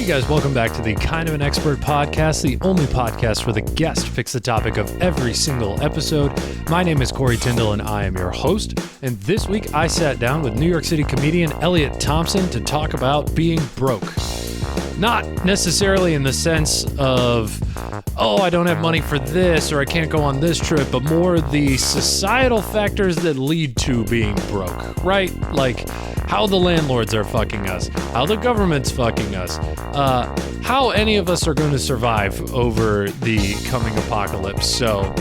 Hey guys, welcome back to the Kind of an Expert podcast, the only podcast where the guest picks the topic of every single episode. My name is Corey Tyndall and I am your host. And this week I sat down with New York City comedian Eliot Thompson to talk about being broke. Not necessarily in the sense of, oh, I don't have money for this or I can't go on this trip, but more the societal factors that lead to being broke, right? Like how the landlords are fucking us, how the government's fucking us, how any of us are going to survive over the coming apocalypse. So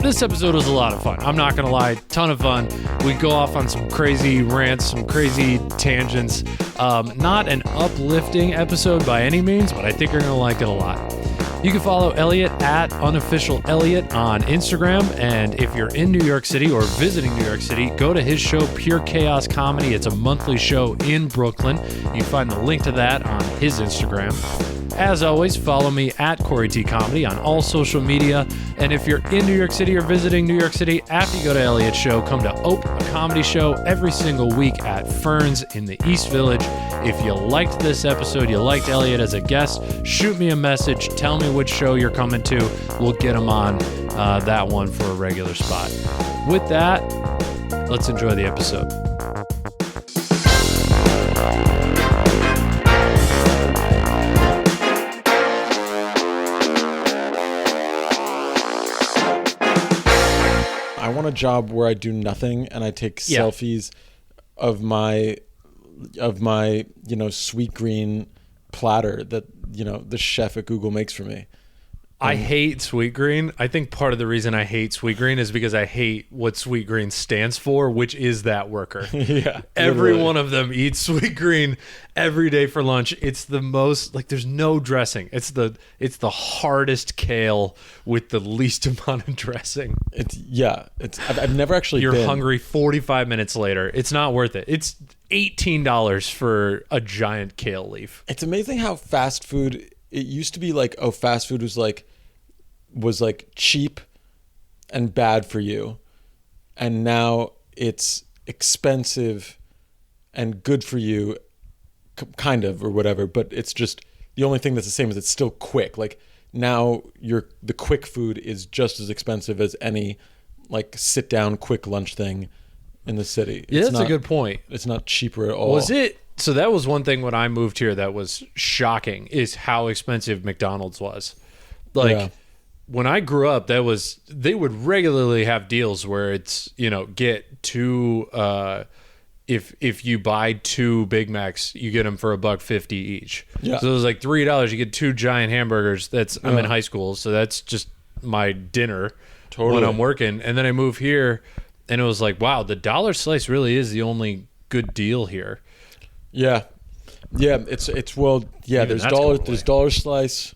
this episode was a lot of fun. I'm not going to lie, ton of fun. We go off on some crazy rants, some crazy tangents. Not an uplifting episode by any means, but I think you're going to like it a lot. You can follow Eliot at unofficial Eliot on Instagram. And if you're in New York City or visiting New York City, go to his show, Pure Chaos Comedy. It's a monthly show in Brooklyn. You can find the link to that on his Instagram. As always, follow me at Corey T Comedy on all social media. And if you're in New York City or visiting New York City, after you go to Eliot's show, come to Ope, a comedy show every single week at Ferns in the East Village. If you liked this episode, you liked Eliot as a guest, shoot me a message. Tell me which show you're coming to. We'll get him on that one for a regular spot. With that, let's enjoy the episode. I want a job where I do nothing and I take selfies of my sweet green platter that the chef at Google makes for me. I hate Sweetgreen. I think part of the reason I hate Sweetgreen is because I hate what Sweetgreen stands for, which is that worker. Yeah. Every literally. one of them eats Sweetgreen every day for lunch. It's the most, like, there's no dressing. It's the hardest kale with the least amount of dressing. I've never actually You're been. hungry 45 minutes later. It's not worth it. It's $18 for a giant kale leaf. It's amazing how fast food. It used to be like, oh, fast food was like cheap and bad for you, and now it's expensive and good for you, kind of, or whatever. But it's just the only thing that's the same is it's still quick. Like now, the quick food is just as expensive as any like sit down quick lunch thing in the city. Yeah, that's a good point. It's not cheaper at all. Was it? So that was one thing when I moved here that was shocking, is how expensive McDonald's was. Like when I grew up, they would regularly have deals where it's, get two, if you buy two Big Macs, you get them for $1.50 each. Yeah. So it was like $3, you get two giant hamburgers. I'm in high school, so that's just my dinner when I'm working. And then I moved here and it was like, wow, the dollar slice really is the only good deal here. Yeah. There's dollar slice.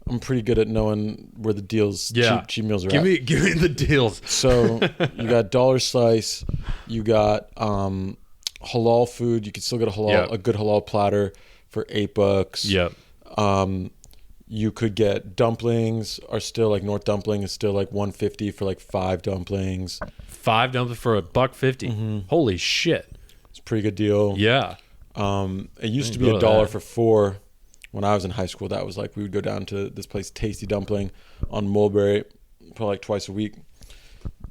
I'm pretty good at knowing where the deals, cheap meals are at. Give me the deals. So you got dollar slice, you got halal food. You can still get a good halal platter for $8. Yep. You could get dumplings. Are still like North Dumpling is still like $1.50 for like 5 dumplings. 5 dumplings for $1.50. Mm-hmm. Holy shit! It's a pretty good deal. Yeah. It used to be $1 for 4 when I was in high school. That was like, we would go down to this place, Tasty Dumpling on Mulberry, probably like twice a week.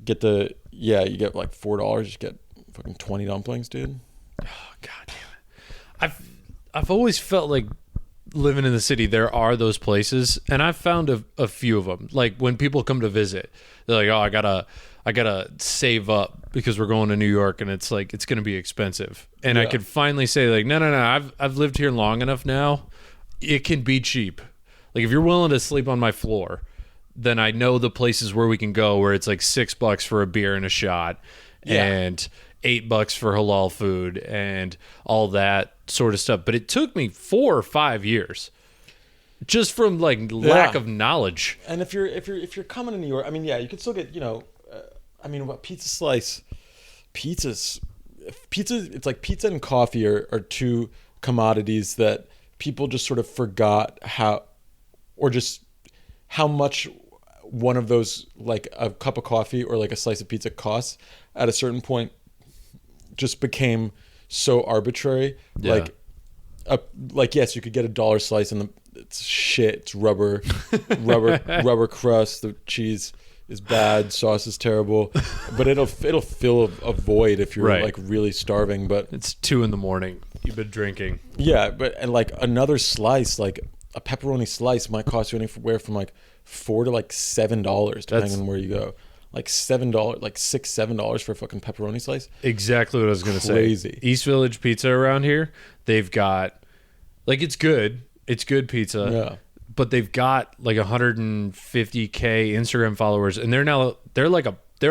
You get like $4, just get fucking 20 dumplings, dude. Oh, God damn it. I've always felt like living in the city, there are those places, and I've found a few of them. Like when people come to visit, they're like, oh, I gotta save up because we're going to New York and it's like, it's going to be expensive. And I could finally say like, no, I've lived here long enough now. It can be cheap. Like if you're willing to sleep on my floor, then I know the places where we can go where it's like $6 for a beer and a shot and $8 for halal food and all that sort of stuff. But it took me 4 or 5 years just from like lack of knowledge. And if you're coming to New York, I mean, you could still get, what pizza slice, pizza, it's like pizza and coffee are two commodities that people just sort of forgot how much one of those, like a cup of coffee or like a slice of pizza costs at a certain point, just became so arbitrary. Like like, yes, you could get a dollar slice and it's shit. It's rubber crust. The cheese is bad. Sauce is terrible, but it'll fill a void if you're like really starving. But it's 2 a.m. You've been drinking. Yeah, and like another slice, like a pepperoni slice, might cost you anywhere from like $4 to like $7, depending on where you go. Like $7, like $6-7 for a fucking pepperoni slice. Exactly what I was gonna say. Crazy. East Village Pizza around here, they've got like it's good pizza. Yeah. But they've got like 150K Instagram followers, and they're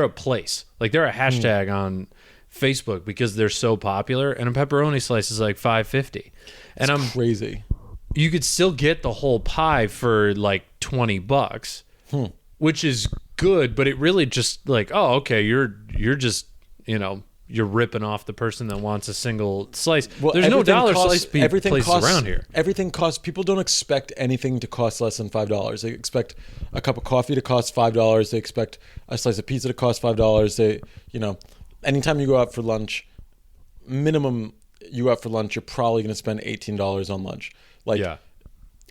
a place. Like they're a hashtag on Facebook because they're so popular. And a pepperoni slice is like $5.50. And I'm crazy. You could still get the whole pie for like $20, which is good. But it really just like, oh, okay, you're just you're ripping off the person that wants a single slice. Well, there's no dollar slice places around here. Everything costs. People don't expect anything to cost less than $5. They expect a cup of coffee to cost $5. They expect a slice of pizza to cost $5. They, anytime you go out for lunch, minimum you go out for lunch, you're probably going to spend $18 on lunch. Like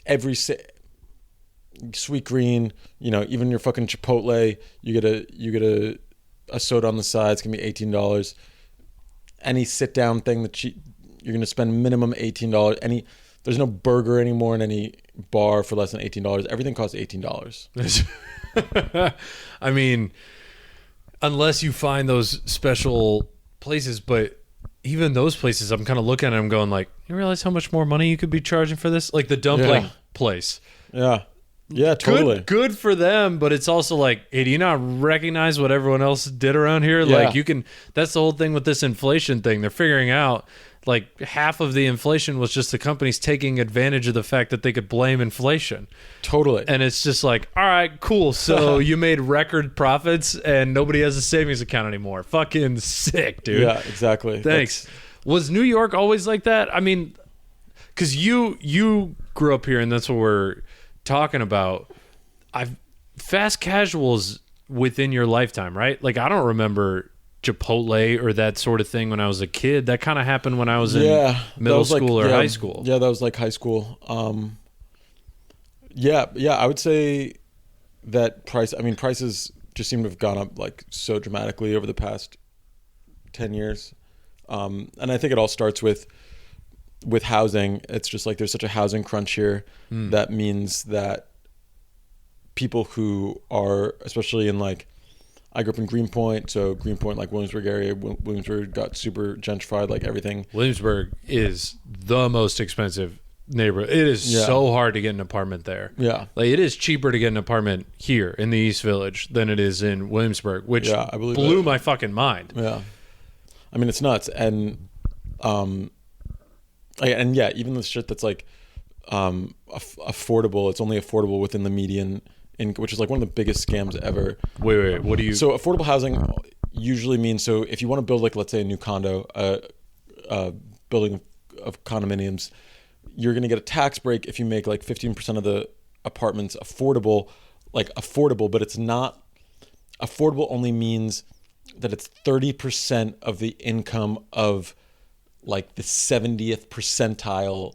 every Sweet Green, even your fucking Chipotle, you get a soda on the side, it's gonna be $18. Any sit down thing that you're gonna spend minimum $18. There's no burger anymore in any bar for less than $18. Everything costs $18. I mean, unless you find those special places, but even those places, I'm kind of looking at them going like, you realize how much more money you could be charging for this? Like the dumpling place. Yeah. Yeah, totally. Good for them, but it's also like, hey, do you not recognize what everyone else did around here? Yeah. Like that's the whole thing with this inflation thing. They're figuring out like half of the inflation was just the companies taking advantage of the fact that they could blame inflation. Totally. And it's just like, all right, cool. So you made record profits and nobody has a savings account anymore. Fucking sick, dude. Yeah, exactly. Thanks. Was New York always like that? I mean, because you grew up here and that's what we're talking about. Fast casuals within your lifetime, right? Like I don't remember Chipotle or that sort of thing when I was a kid. That kind of happened when I was in middle school or high school. Yeah, that was like high school. I would say that prices just seem to have gone up like so dramatically over the past 10 years. And I think it all starts with housing. It's just like there's such a housing crunch here that means that people who are, especially in like, I grew up in Greenpoint, so Greenpoint, like Williamsburg area, Williamsburg got super gentrified, like everything. Williamsburg is the most expensive neighborhood. It is so hard to get an apartment there. Yeah. Like it is cheaper to get an apartment here in the East Village than it is in Williamsburg, which blew my fucking mind. Yeah. I mean, it's nuts. And even the shit that's like affordable, it's only affordable within the median, which is like one of the biggest scams ever. Wait, what do you... So affordable housing usually means, so if you want to build like, let's say a new condo, building of condominiums, you're going to get a tax break if you make like 15% of the apartments affordable, but it's not affordable. Only means that it's 30% of the income of like the 70th percentile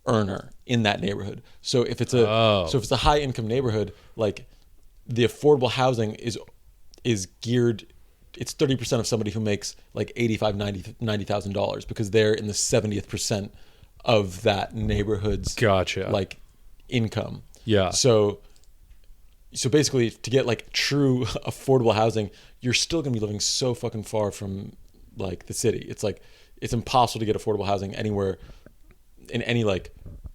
earner in that neighborhood. So if it's a high income neighborhood, like the affordable housing is geared, it's 30% of somebody who makes like $90,000 because they're in the 70th percent of that neighborhood's like income. Yeah. So basically to get like true affordable housing, you're still gonna be living so fucking far from like the city. It's like it's impossible to get affordable housing anywhere in any like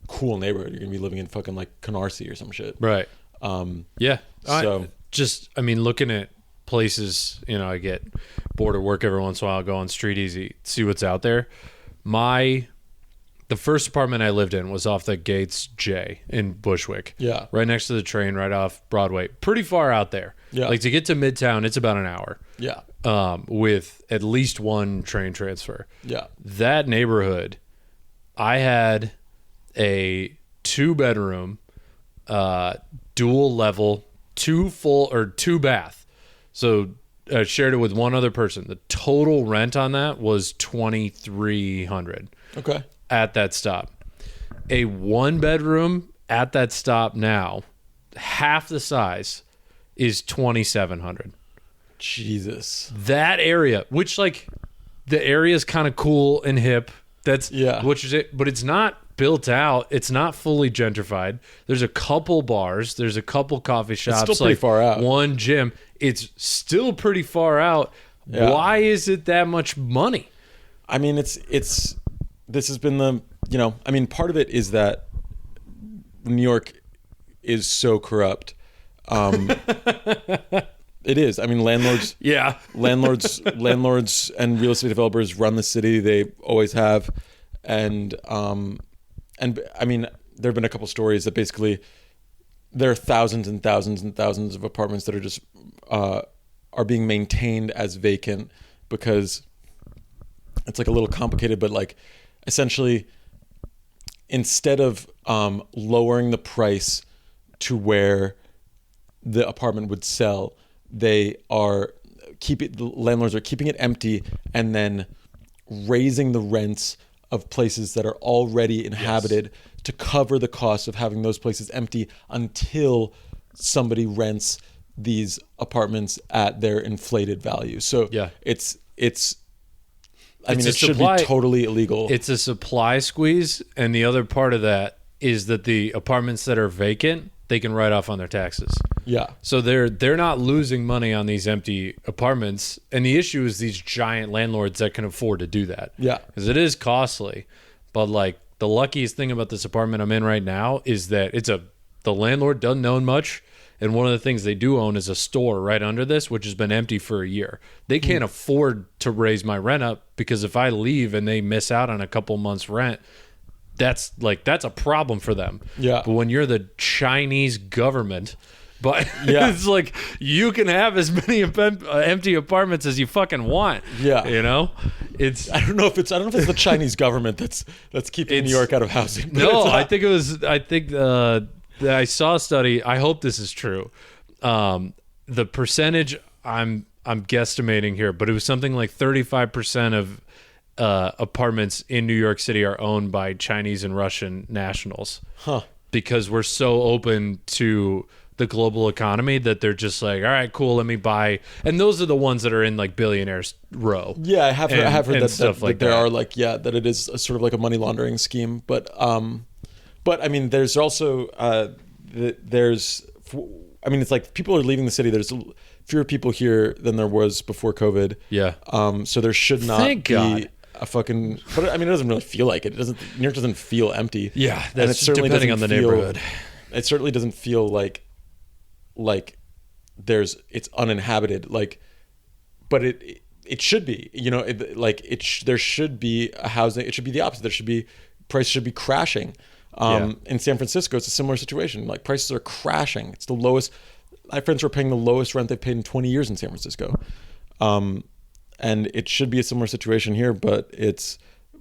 cool neighborhood. You're gonna be living in fucking like Canarsie or some shit. Right. Yeah. So looking at places, I get bored of work every once in a while, go on Street Easy, see what's out there. The first apartment I lived in was off the Gates J in Bushwick. Yeah. Right next to the train, right off Broadway. Pretty far out there. Yeah. Like to get to Midtown, it's about an hour. Yeah. With at least one train transfer. Yeah. That neighborhood, I had a 2-bedroom, dual level, 2 bath. So I shared it with one other person. The total rent on that was $2,300. Okay. at that stop. A 1-bedroom at that stop now, half the size, is $2,700. Jesus. That area, which like the area is kind of cool and hip. That's which is it, but it's not built out. It's not fully gentrified. There's a couple bars. There's a couple coffee shops. It's still pretty far out. One gym. It's still pretty far out. Yeah. Why is it that much money? I mean, this has been the, I mean, part of it is that New York is so corrupt. It is. I mean, landlords and real estate developers run the city. They always have. And I mean, there have been a couple stories that basically there are thousands and thousands and thousands of apartments that are just, are being maintained as vacant because it's like a little complicated, but like essentially instead of lowering the price to where the apartment would sell, the landlords are keeping it empty and then raising the rents of places that are already inhabited to cover the cost of having those places empty until somebody rents these apartments at their inflated value. So it should be totally illegal. It's a supply squeeze, and the other part of that is that the apartments that are vacant, they can write off on their taxes. Yeah. So they're not losing money on these empty apartments, and the issue is these giant landlords that can afford to do that. Yeah. Because it is costly, but like the luckiest thing about this apartment I'm in right now is that the landlord doesn't own much. And one of the things they do own is a store right under this, which has been empty for a year. They can't afford to raise my rent up because if I leave and they miss out on a couple months rent, that's a problem for them. Yeah. But when you're the Chinese government, it's like you can have as many empty apartments as you fucking want. Yeah. I don't know if it's the Chinese government that's keeping New York out of housing. No, I think I saw a study. I hope this is true. The percentage I'm guesstimating here, but it was something like 35% of apartments in New York City are owned by Chinese and Russian nationals. Huh. Because we're so open to the global economy that they're just like, all right, cool, let me buy. And those are the ones that are in like billionaires row. Yeah, I have heard that stuff like there that. are like, that it is a sort of like a money laundering scheme. But I mean, there's also, it's like people are leaving the city. There's fewer people here than there was before COVID. Yeah. So there should not Thank God. a fucking, but I mean, it doesn't really feel like it. New York doesn't feel empty. Yeah. That's depending on the neighborhood. It certainly doesn't feel like it's uninhabited. But it should be, there should be a housing. It should be the opposite. Prices should be crashing. In San Francisco, it's a similar situation. Like prices are crashing. It's the lowest. My friends were paying the lowest rent they've paid in 20 years in San Francisco. And it should be a similar situation here, but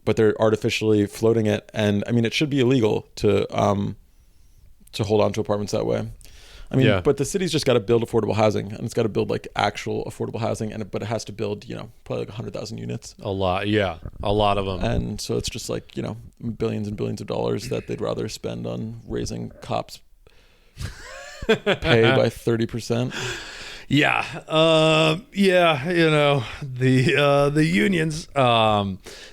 they're artificially floating it. And I mean, it should be illegal to hold on to apartments that way. I mean, but the city's just got to build affordable housing, and it's got to build like actual affordable housing, but it has to build, probably like 100,000 units. A lot of them. And so it's just like, billions and billions of dollars that they'd rather spend on raising cops pay by 30%. Yeah. The unions,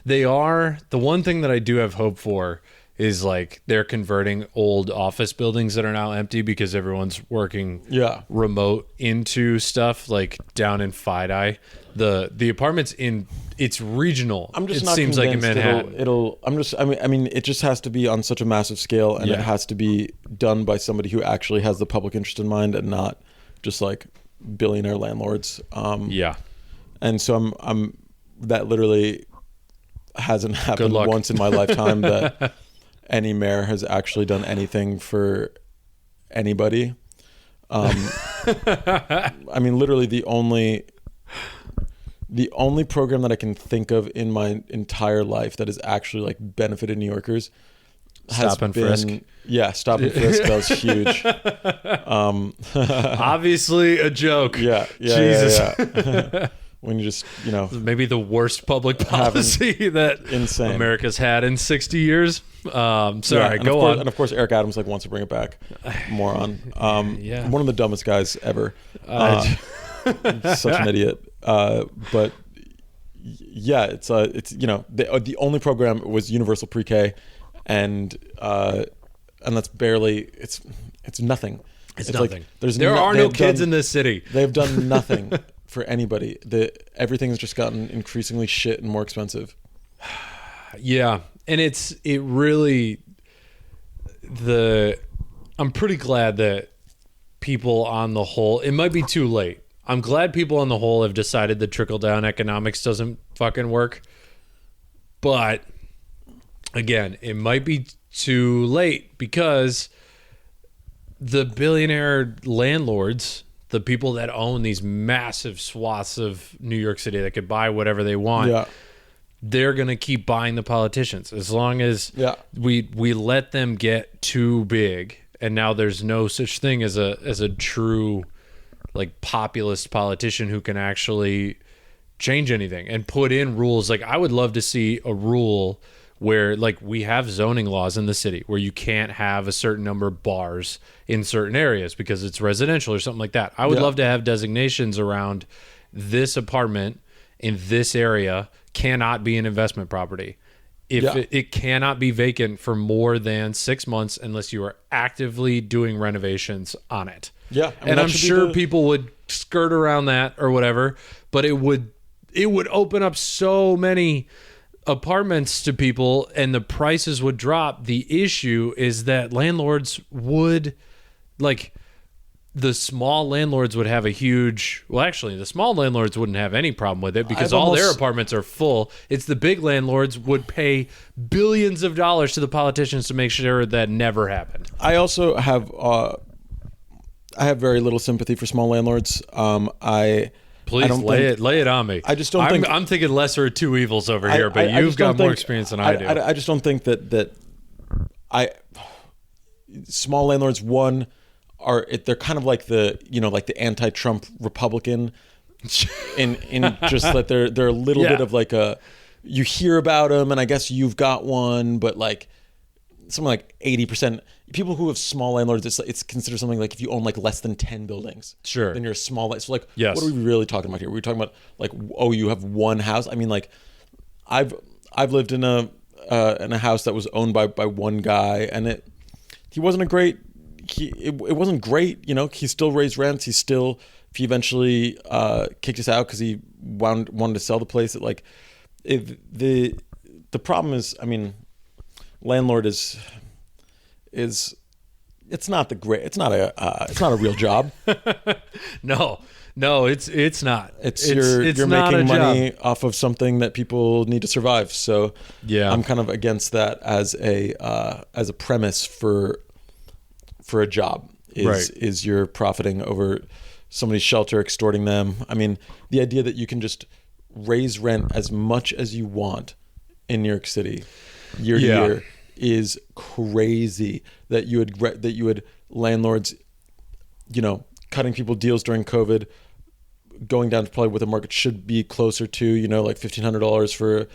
they are the one thing that I do have hope for is like they're converting old office buildings that are now empty because everyone's working remote into stuff like down in Fidei. The apartments it's regional. I'm just it not seems convinced like in Manhattan. It just has to be on such a massive scale, and it has to be done by somebody who actually has the public interest in mind and not just like billionaire landlords. And so I'm that literally hasn't happened once in my lifetime that any mayor has actually done anything for anybody. I mean, literally the only program that I can think of in my entire life that has actually like benefited New Yorkers has Stop and been frisk. Yeah, stop and frisk. That was huge. Obviously a joke. Yeah. Jesus. when you just, maybe the worst public policy that insane America's had in 60 years. Sorry, go on. And of course, Eric Adams wants to bring it back. Moron. One of the dumbest guys ever. Such an idiot. But yeah, it's the only program was universal pre-K, and that's barely it's nothing. It's nothing. Like there are no kids in this city. They've done nothing for anybody. Everything has just gotten increasingly shit and more expensive. Yeah, and I'm pretty glad that people on the whole, it might be too late. I'm glad people on the whole have decided that trickle-down economics doesn't fucking work. But, again, it might be too late because the billionaire landlords, the people that own these massive swaths of New York City that could buy whatever they want, they're going to keep buying the politicians as long as we let them get too big. And now there's no such thing as a true like populist politician who can actually change anything and put in rules. Like I would love to see a rule where like we have zoning laws in the city where you can't have a certain number of bars in certain areas because it's residential or something like that. I would love to have designations around this apartment in this area cannot be an investment property. If it cannot be vacant for more than 6 months unless you are actively doing renovations on it. Yeah. And I'm sure people would skirt around that or whatever, but it would open up so many apartments to people and the prices would drop. The issue is that landlords would the small landlords would have the small landlords wouldn't have any problem with it because all their apartments are full. It's the big landlords would pay billions of dollars to the politicians to make sure that never happened. I also have very little sympathy for small landlords. Please lay it on me. I just don't think I'm thinking lesser of two evils over here, but you've got more experience than I do. I just don't think that small landlords they're kind of like the anti-Trump Republican in just that they're a little bit of like you hear about them and I guess you've got one, but like something like 80% people who have small landlords, it's considered something like if you own like less than 10 buildings, sure, then you're a small. So like, what are we really talking about here? We're talking about like, you have one house. I mean, like, I've lived in a house that was owned by one guy, and it wasn't great. He still raised rents. He eventually kicked us out because he wanted to sell the place. The problem is, I mean, landlord is it's not a real job. No, it's not. You're making money off of something that people need to survive. So I'm kind of against that as a premise for a job is you're profiting over somebody's shelter, extorting them. I mean, the idea that you can just raise rent as much as you want in New York City year to year is crazy. That you would landlords, cutting people deals during COVID, going down to probably what the market should be closer to, like $1,500 for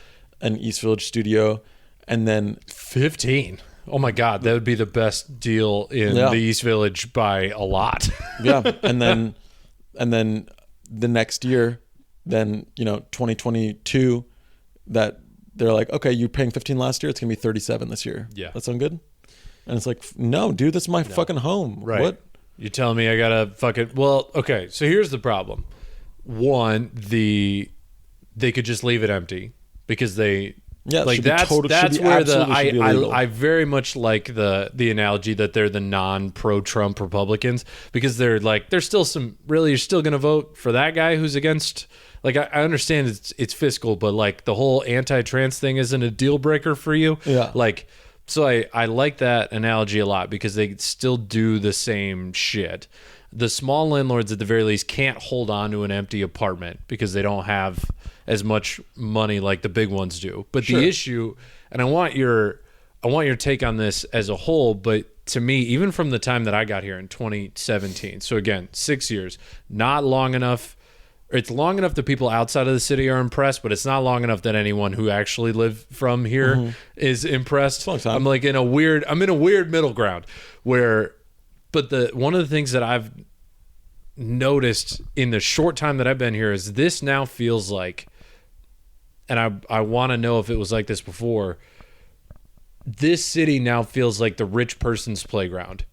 an East Village studio, and then 15. Oh my God, that would be the best deal in the East Village by a lot. and then the next year, 2022, that they're like, okay, you're paying 15 last year, it's gonna be 37 this year. Yeah, that sound good? And it's like, no, dude, this is my fucking home. Right? What? You're telling me I gotta fucking? Well, okay. So here's the problem. One, they could just leave it empty because they. Yeah, that's where I very much like the analogy that they're the non-pro-Trump Republicans because they're still you're still going to vote for that guy who's against. Like I understand it's fiscal, but like the whole anti-trans thing isn't a deal breaker for you. Yeah. So I like that analogy a lot because they still do the same shit. The small landlords at the very least can't hold on to an empty apartment because they don't have as much money like the big ones do. But the issue, and I want your take on this as a whole, but to me, even from the time that I got here in 2017, so again, 6 years, not long enough It's long enough that people outside of the city are impressed, but it's not long enough that anyone who actually live from here is impressed. It's a long time. I'm like in a weird middle ground where, but one of the things that I've noticed in the short time that I've been here is this now feels like, and I want to know if it was like this before, this city now feels like the rich person's playground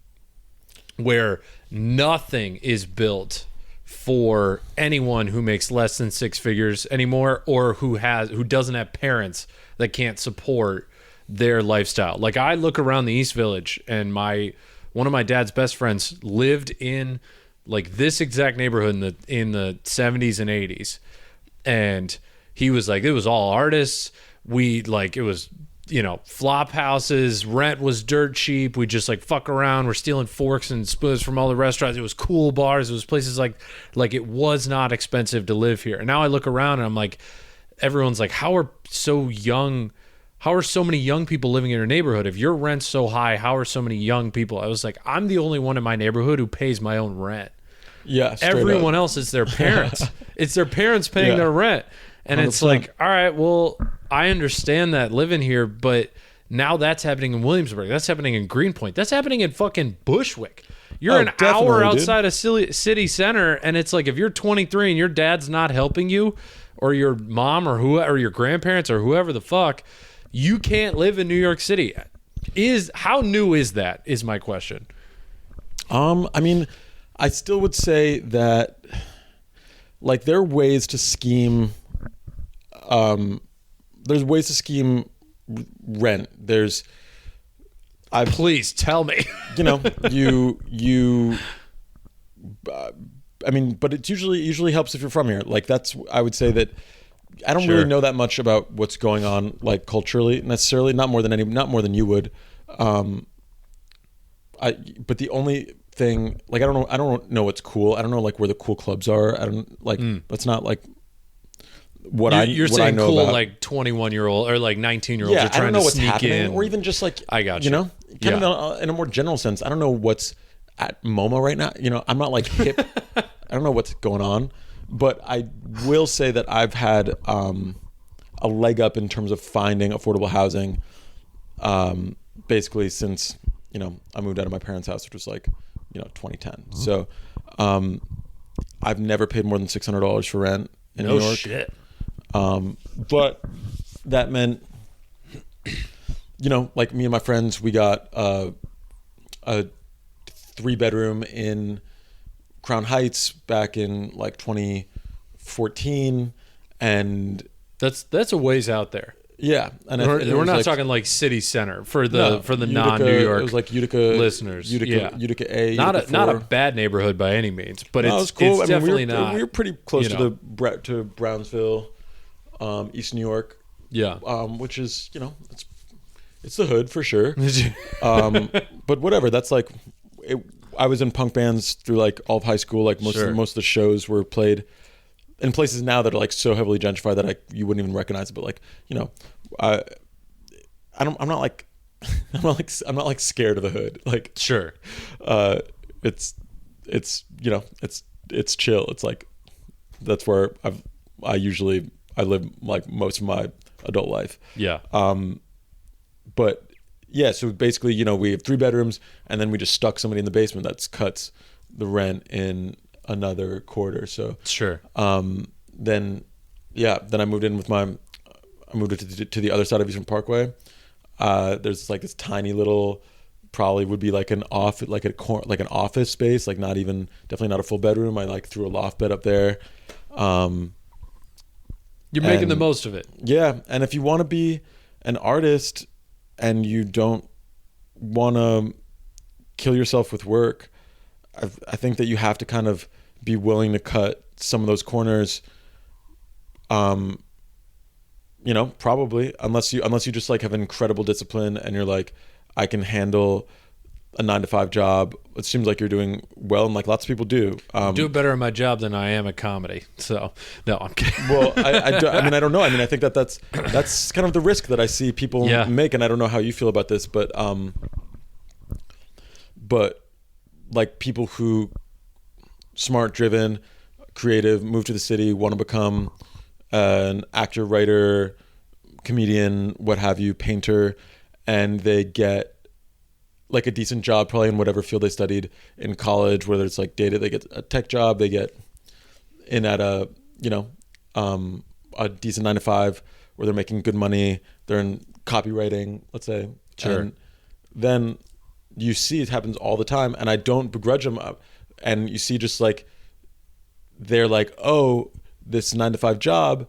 where nothing is built for anyone who makes less than six figures anymore, or who doesn't have parents that can't support their lifestyle. Like I look around the East Village, and one of my dad's best friends lived in like this exact neighborhood in the 70s and 80s, and he was like, it was all artists. It was, flop houses, rent was dirt cheap. We just like fuck around. We're stealing forks and spoons from all the restaurants. It was cool bars. It was places like it was not expensive to live here. And now I look around and I'm like, everyone's like, how are so many young people living in your neighborhood? If your rent's so high, how are so many young people? I was like, I'm the only one in my neighborhood who pays my own rent. Yeah. Everyone else, it's their parents. It's their parents paying their rent. And 100%. It's like, all right, well, I understand that living here, but now that's happening in Williamsburg. That's happening in Greenpoint. That's happening in fucking Bushwick. You're an hour outside of city center, and it's like if you're 23 and your dad's not helping you, or your mom or or your grandparents or whoever the fuck, you can't live in New York City. How new is that? Is my question. I mean, I still would say that, like, there are ways to scheme. There's ways to scheme rent. Please tell me. I mean, but it usually helps if you're from here. Like I would say that I don't Sure. really know that much about what's going on like culturally necessarily, not more than you would. But the only thing, like, I don't know what's cool. I don't know like where the cool clubs are. I don't like, that's not like you're saying know cool about. Like 21-year-old or like 19-year-olds are I trying don't know to what's sneak happening, in. or even just like, I got you. Kind of in a more general sense. I don't know what's at MoMA right now. I'm not like hip. I don't know what's going on, but I will say that I've had a leg up in terms of finding affordable housing, basically since I moved out of my parents' house, which was like 2010. So I've never paid more than $600 for rent in New York. No shit. But that meant, like me and my friends, we got a 3-bedroom in Crown Heights back in like 2014, and that's a ways out there. Yeah, and we're not talking like city center for the non-New York. It was like Utica listeners. Utica A. Not Utica a bad neighborhood by any means, but it's cool. It's definitely not. We were pretty close to Brownsville, East New York. Yeah, which is it's the hood for sure. But whatever. That's like, I was in punk bands through like all of high school. Like most of the shows were played in places now that are like so heavily gentrified that you wouldn't even recognize it. But like, I'm not like scared of the hood. Like, sure. It's chill. It's like, that's where I live like most of my adult life. Yeah. But yeah, so basically, we have 3 bedrooms, and then we just stuck somebody in the basement that cuts the rent in another quarter. So sure. Then I moved in to the other side of Eastern Parkway. There's like this tiny little, probably would be like an office, like an office space, like definitely not a full bedroom. I like threw a loft bed up there. You're making the most of it. Yeah, and if you want to be an artist and you don't want to kill yourself with work, I think that you have to kind of be willing to cut some of those corners. Probably unless you just like have incredible discipline and you're like, I can handle a 9-to-5 job. It seems like you're doing well, and like lots of people do. Do better at my job than I am at comedy. So no, I'm kidding. Well, I don't know. I mean, I think that's kind of the risk that I see people make, and I don't know how you feel about this, but like people who smart, driven, creative, move to the city, want to become an actor, writer, comedian, what have you, painter, and they get like a decent job probably in whatever field they studied in college, whether it's like data, they get a tech job, they get in at a, you know, a decent 9 to 5 where they're making good money, they're in copywriting, let's say. Sure. And then you see it happens all the time, and I don't begrudge them. And you see just like, they're like, oh, this 9 to 5 job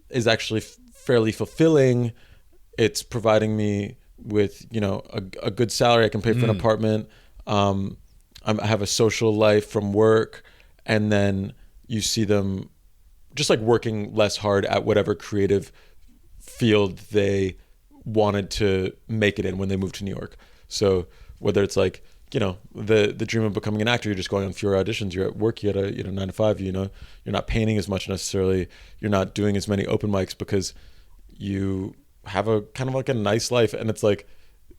is actually fairly fulfilling. It's providing me with, you know, a good salary. I can pay for an apartment. I have a social life from work. And then you see them just like working less hard at whatever creative field they wanted to make it in when they moved to New York. So whether it's like, you know, the dream of becoming an actor, you're just going on fewer auditions, you're at work, you had a, you know, 9 to 5, you know, you're not painting as much necessarily, you're not doing as many open mics because you have a kind of like a nice life. And it's like,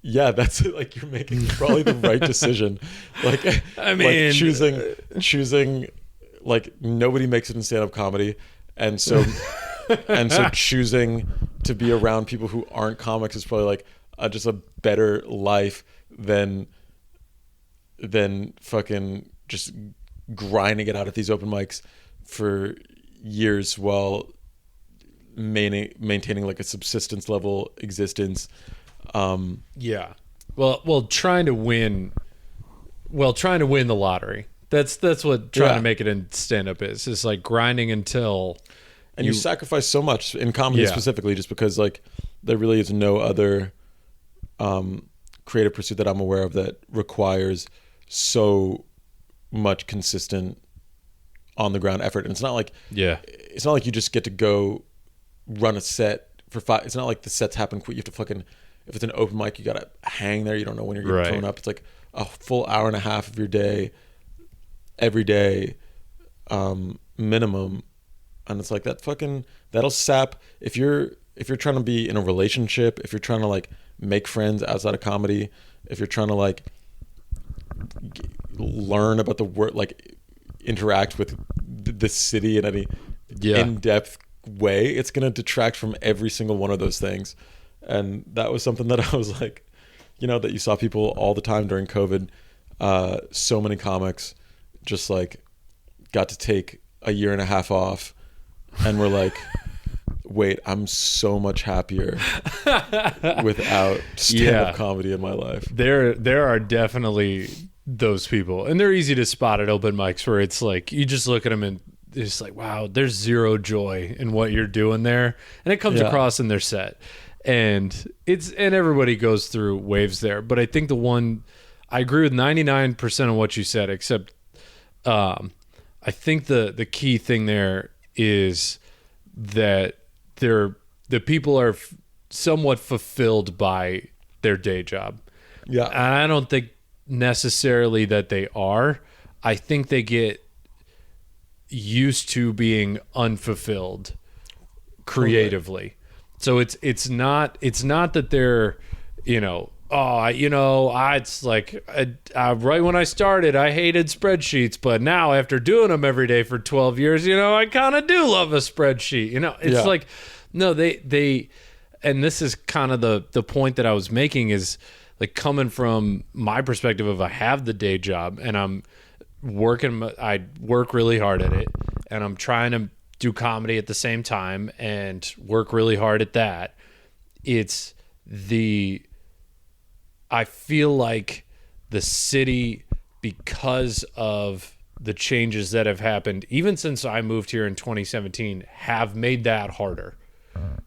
yeah, that's like, you're making probably the right decision. Like, I mean, like choosing, like nobody makes it in stand-up comedy. And so, choosing to be around people who aren't comics is probably like just a better life than fucking just grinding it out at these open mics for years while maintaining like a subsistence level existence. Yeah. Well, trying to win the lottery. That's what trying to make it in stand-up is. It's like grinding until... And you sacrifice so much in comedy specifically just because like there really is no other creative pursuit that I'm aware of that requires so much consistent on the ground effort. And it's not like you just get to go run a set for 5. It's not like the sets happen quick. You have to fucking, if it's an open mic, you gotta hang there. You don't know when you're getting thrown up. It's like a full hour and a half of your day every day minimum. And it's like that'll sap if you're trying to be in a relationship, if you're trying to like make friends outside of comedy, if you're trying to like learn about the world, like interact with the city in any in-depth way, it's going to detract from every single one of those things. And that was something that I was like, you know, that you saw people all the time during COVID. So many comics just like got to take a year and a half off and we're like, wait, I'm so much happier without stand-up comedy in my life. There are definitely those people, and they're easy to spot at open mics where it's like you just look at them and it's like, wow, there's zero joy in what you're doing there, and it comes across in their set, and everybody goes through waves there. But I think I agree with 99% of what you said, except I think the key thing there is that the people are somewhat fulfilled by their day job. Yeah. And I don't think necessarily that they are. I think they get used to being unfulfilled creatively. So it's not that they're, you know, it's like right when I started, I hated spreadsheets, but now after doing them every day for 12 years, you know, I kind of do love a spreadsheet. You know, it's like, no, they, and this is kind of the point that I was making is like coming from my perspective of I have the day job and I work really hard at it and I'm trying to do comedy at the same time and work really hard at that. I feel like the city, because of the changes that have happened, even since I moved here in 2017, have made that harder.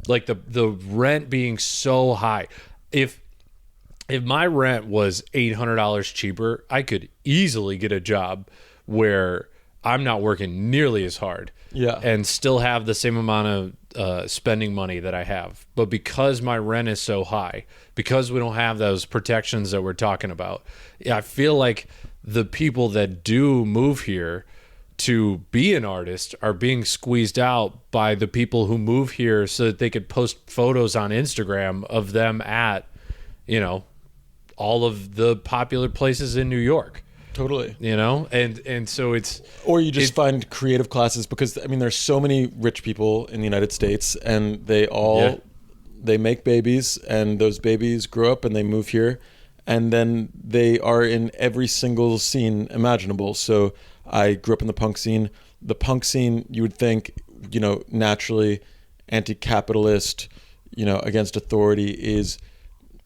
Like the rent being so high. If my rent was $800 cheaper, I could easily get a job where I'm not working nearly as hard and still have the same amount of spending money that I have. But because my rent is so high, because we don't have those protections that we're talking about, I feel like the people that do move here to be an artist are being squeezed out by the people who move here so that they could post photos on Instagram of them at, you know, all of the popular places in New York. Totally. You know, and so it's, or you just find creative classes, because I mean there's so many rich people in the United States, and they all they make babies, and those babies grow up and they move here, and then they are in every single scene imaginable. So I grew up in the punk scene. The punk scene, you would think, you know, naturally anti-capitalist, you know, against authority, is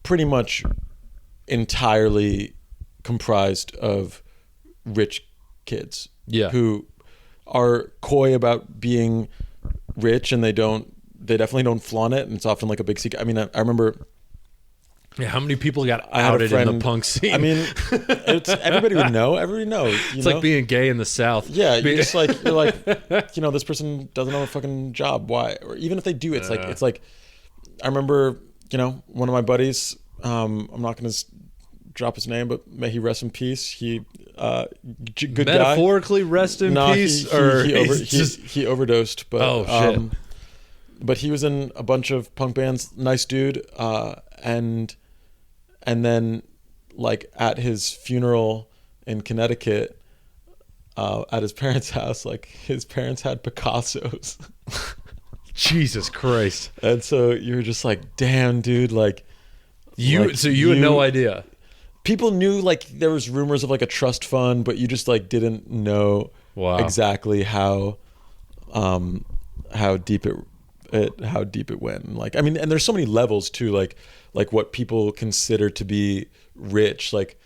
pretty much entirely comprised of rich kids who are coy about being rich, and they definitely don't flaunt it, and it's often like a big secret. I mean, I remember how many people got outed in the punk scene? I mean, everybody would know. Everybody knows. It's like being gay in the South. Yeah, you're like, you know, this person doesn't have a fucking job. Why? Or even if they do, it's like, I remember, you know, one of my buddies. I'm not going to drop his name, but may he rest in peace. He, good metaphorically guy. rest in peace, he overdosed. But shit. But he was in a bunch of punk bands. Nice dude. And then, like, at his funeral in Connecticut, at his parents' house, like, his parents had Picassos. Jesus Christ! And so you're just like, damn, dude, like, you had no idea. People knew, like, there was rumors of like a trust fund, but you just like didn't know exactly how deep it went. And, like, I mean, and there's so many levels too, like what people consider to be rich. Like,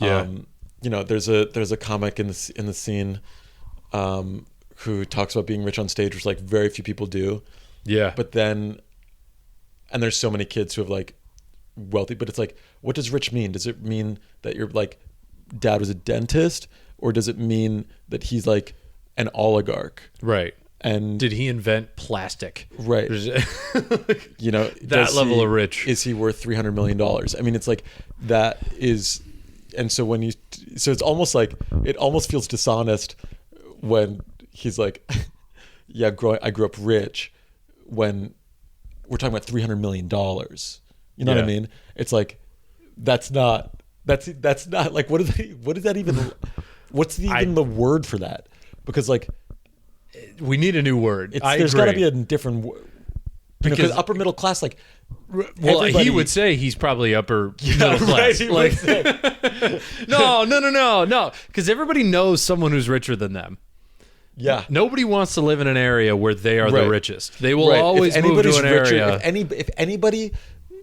you know, there's a comic in the scene who talks about being rich on stage, which like very few people do. Yeah. But then, and there's so many kids who have like wealthy, but it's like, what does rich mean? Does it mean that your like dad was a dentist, or does it mean that he's like an oligarch? Right. And did he invent plastic? Right. You know, that level of rich. Is he worth $300 million? I mean, it's like, that is, and so so it's almost like, it almost feels dishonest when he's like, yeah, I grew up rich, when we're talking about $300 million. You know what I mean? It's like, that's not like, what is that even, what's even the word for that? Because like, we need a new word. There's got to be a different word. Because upper middle class, like, well, he would say he's probably upper middle class. Right, like, no, because everybody knows someone who's richer than them. Yeah. Nobody wants to live in an area where they are the richest. They will always move to an area. If anybody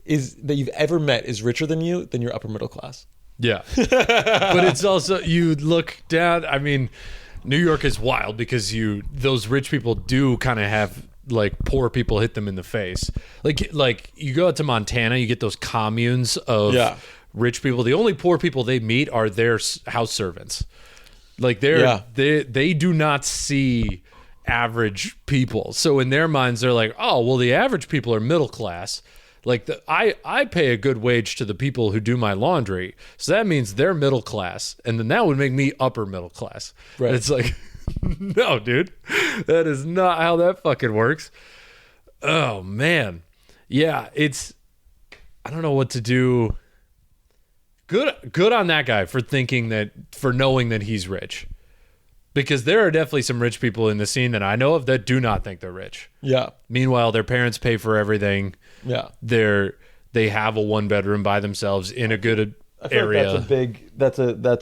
is that you've ever met is richer than you, then you're upper middle class. Yeah. But it's also, you look down, I mean, New York is wild because those rich people do kind of have like poor people hit them in the face. Like you go out to Montana, you get those communes of rich people. The only poor people they meet are their house servants. Like they do not see average people. So in their minds, they're like, oh, well, the average people are middle class. Like I pay a good wage to the people who do my laundry. So that means they're middle class. And then that would make me upper middle class. Right. It's like, no, dude, that is not how that fucking works. Oh, man. Yeah, I don't know what to do. Good on that guy for knowing that he's rich. Because there are definitely some rich people in the scene that I know of that do not think they're rich. Yeah. Meanwhile, their parents pay for everything. Yeah. They have a 1-bedroom by themselves in a good area. Like that's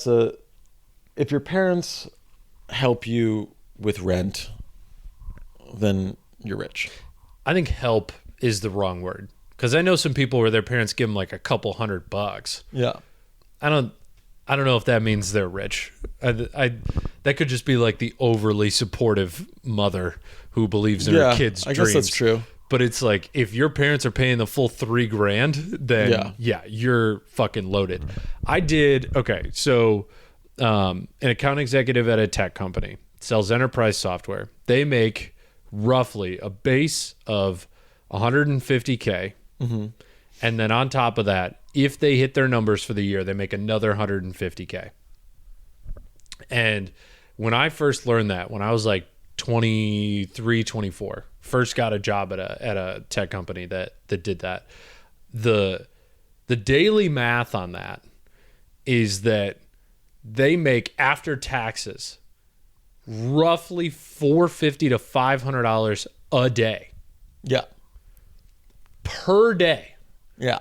a if your parents help you with rent, then you're rich. I think help is the wrong word. Because I know some people where their parents give them like a couple $100. Yeah. I don't know if that means they're rich. That could just be like the overly supportive mother who believes in her kids' dreams. I guess that's true. But it's like, if your parents are paying the full $3,000, then you're fucking loaded. So an account executive at a tech company sells enterprise software. They make roughly a base of $150K. Mm-hmm. And then on top of that, if they hit their numbers for the year, they make another $150K. And when I first learned that, when I was like 23, 24, first got a job at a tech company that did that, the daily math on that is that they make after taxes roughly $450 to $500 a day. Yeah. Per day. Yeah.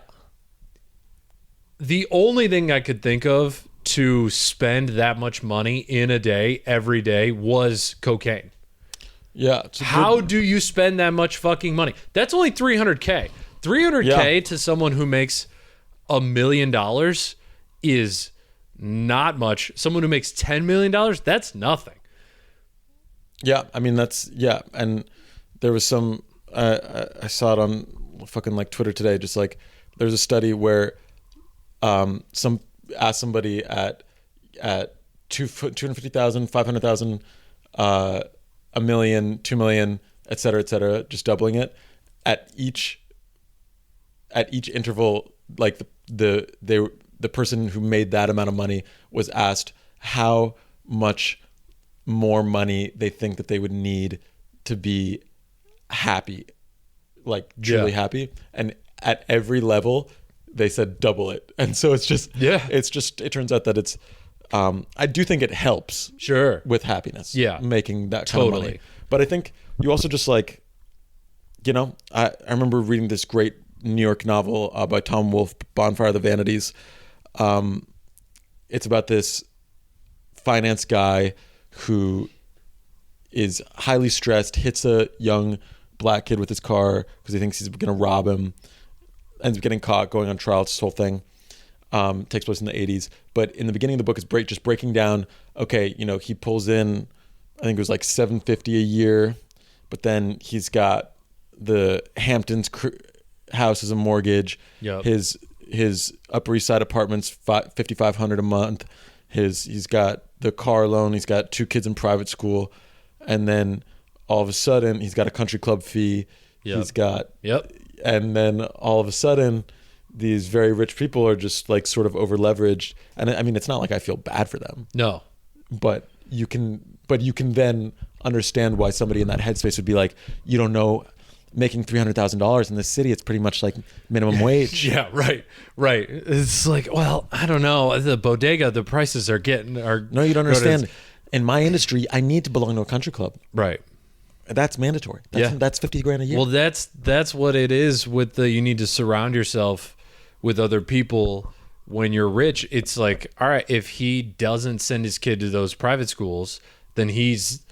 The only thing I could think of to spend that much money in a day, every day, was cocaine. Yeah. How do you spend that much fucking money? That's only $300K. $300K to someone who makes $1 million is not much. Someone who makes $10 million, that's nothing. Yeah. I mean, and there was some, I saw it on fucking like Twitter today, just like there's a study where some asked somebody at 250,000, 500,000, $1 million, 2 million, et cetera, just doubling it at each interval. Like the person who made that amount of money was asked how much more money they think that they would need to be happy, like truly happy. And at every level they said double it. And so it's just, it turns out that it's, I do think it helps with happiness. Yeah. Making that kind of money. But I think you also just like, I remember reading this great New York novel by Tom Wolfe, Bonfire of the Vanities. It's about this finance guy who is highly stressed, hits a young black kid with his car because he thinks he's going to rob him, ends up getting caught, going on trial. It's this whole thing. Takes place in the 80s. But in the beginning of the book, it's just breaking down, okay, he pulls in, I think it was like $750 a year, but then he's got the Hamptons house as a mortgage. Yep. His Upper East Side apartment's $5,500 a month. He's got the car loan. He's got 2 kids in private school, and then all of a sudden he's got a country club fee. Yep. He's got and then all of a sudden these very rich people are just like sort of over leveraged. And I mean, it's not like I feel bad for them. No, but you can then understand why somebody in that headspace would be like, you don't know. Making $300,000 in this city, it's pretty much like minimum wage. Yeah, right. It's like, well, I don't know. The bodega, the prices are no, you don't understand. In my industry, I need to belong to a country club. Right. That's mandatory. That's $50,000 a year. Well, that's what it is with you need to surround yourself with other people when you're rich. It's like, all right, if he doesn't send his kid to those private schools, then his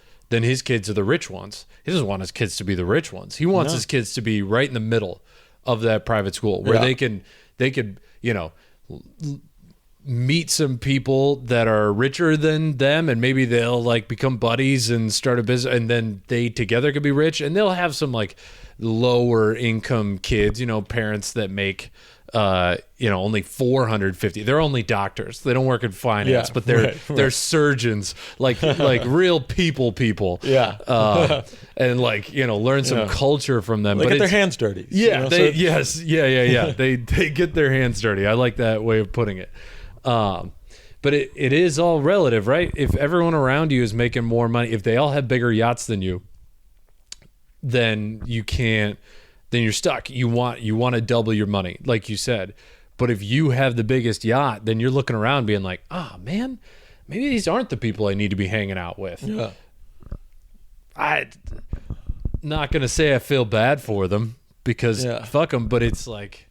kids are the rich ones. He doesn't want his kids to be the rich ones. He wants his kids to be right in the middle of that private school where they could, meet some people that are richer than them, and maybe they'll like become buddies and start a business, and then they together could be rich, and they'll have some like lower income kids, parents that make only $450. They're only doctors. They don't work in finance, but they're surgeons, like real people. Yeah. And learn some culture from them. They get their hands dirty. Yeah. They get their hands dirty. I like that way of putting it. But it is all relative, right? If everyone around you is making more money, if they all have bigger yachts than you, then you're stuck. You want to double your money, like you said. But if you have the biggest yacht, then you're looking around being like, oh man, maybe these aren't the people I need to be hanging out with. Yeah. I'm not going to say I feel bad for them because fuck them, but it's like,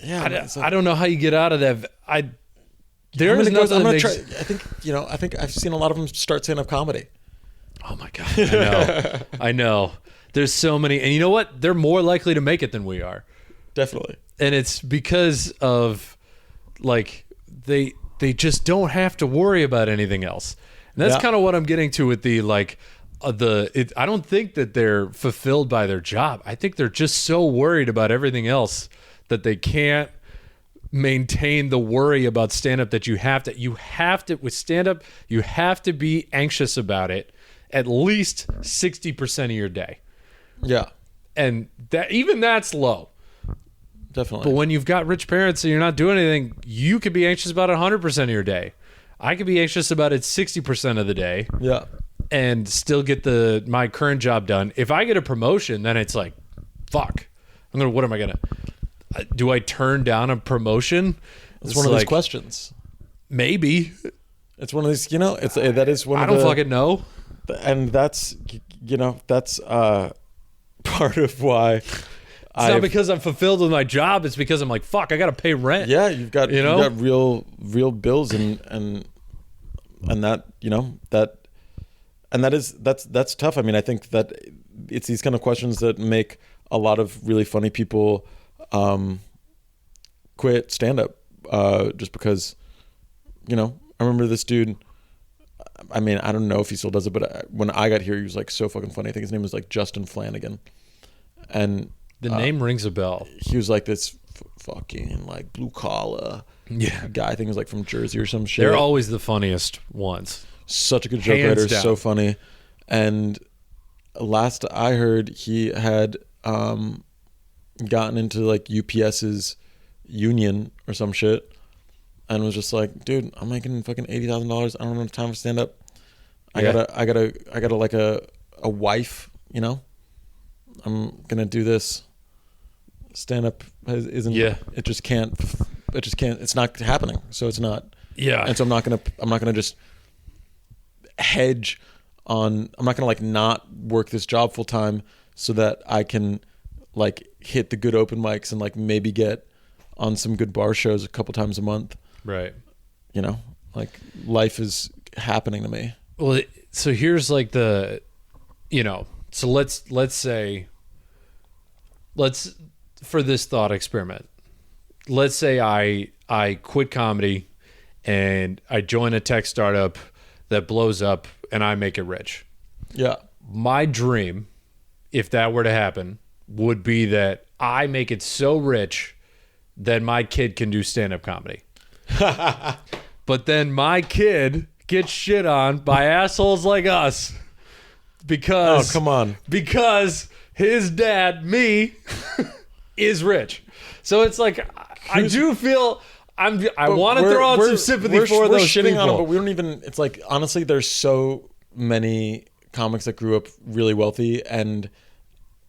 I don't know how you get out of that. I think I've seen a lot of them start stand-up comedy. Oh my God. I know. There's so many, and you know what? They're more likely to make it than we are. Definitely. And it's because of they just don't have to worry about anything else. And that's kind of what I'm getting to with I don't think that they're fulfilled by their job. I think they're just so worried about everything else that they can't maintain the worry about stand-up that you have to with stand-up, you have to be anxious about it at least 60% of your day. Yeah. And that's low. Definitely. But when you've got rich parents and you're not doing anything, you could be anxious about 100% of your day. I could be anxious about it 60% of the day. Yeah. And still get my current job done. If I get a promotion, then it's like, fuck. What am I going to... Do I turn down a promotion? It's one of those questions. Maybe. It's one of these, that is one I of don't fucking know. And that's, that's part of why. It's not because I'm fulfilled with my job. It's because I'm like, fuck, I got to pay rent. Yeah, you've got real bills and that, that's tough. I mean, I think that it's these kind of questions that make a lot of really funny people quit stand-up just because, I remember this dude. I mean, I don't know if he still does it, but when I got here, he was like so fucking funny. I think his name was like Justin Flanagan, and the name rings a bell. He was like this fucking like blue collar guy. I think he was like from Jersey or some shit. They're always the funniest ones. Such a good joke Hands writer, down. so funny. And last I heard, he had gotten into like UPS's union or some shit, and was just like, dude, I'm making fucking $80,000. I don't have time for stand up. I gotta like a wife, I'm gonna do this. Stand up isn't. Yeah. It just can't. It's not happening. So it's not. Yeah. And so I'm not gonna just hedge on. I'm not gonna like not work this job full time so that I can like hit the good open mics and like maybe get on some good bar shows a couple times a month. Right. Like life is happening to me. Well, so here's like the, so let's for this thought experiment, let's say I quit comedy and I join a tech startup that blows up and I make it rich. Yeah. My dream, if that were to happen, would be that I make it so rich that my kid can do stand-up comedy. But then my kid gets shit on by assholes like us because come on, because his dad, me, is rich. So it's like I do feel I want to throw out some sympathy for those shitting people. on them, but we don't even. It's like honestly, there's so many comics that grew up really wealthy, and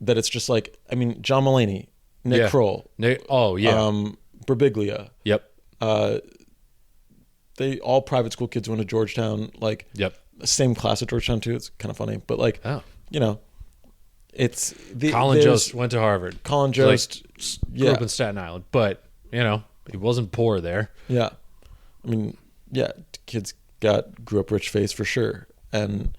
that it's just like, I mean, John Mulaney, Nick Kroll, Birbiglia. Yep. They all private school kids went to Georgetown. Like, same class at Georgetown too. It's kind of funny, but like, it's Colin Jost went to Harvard. Colin Jost grew up in Staten Island, but he wasn't poor there. Yeah, I mean, kids grew up rich face for sure, and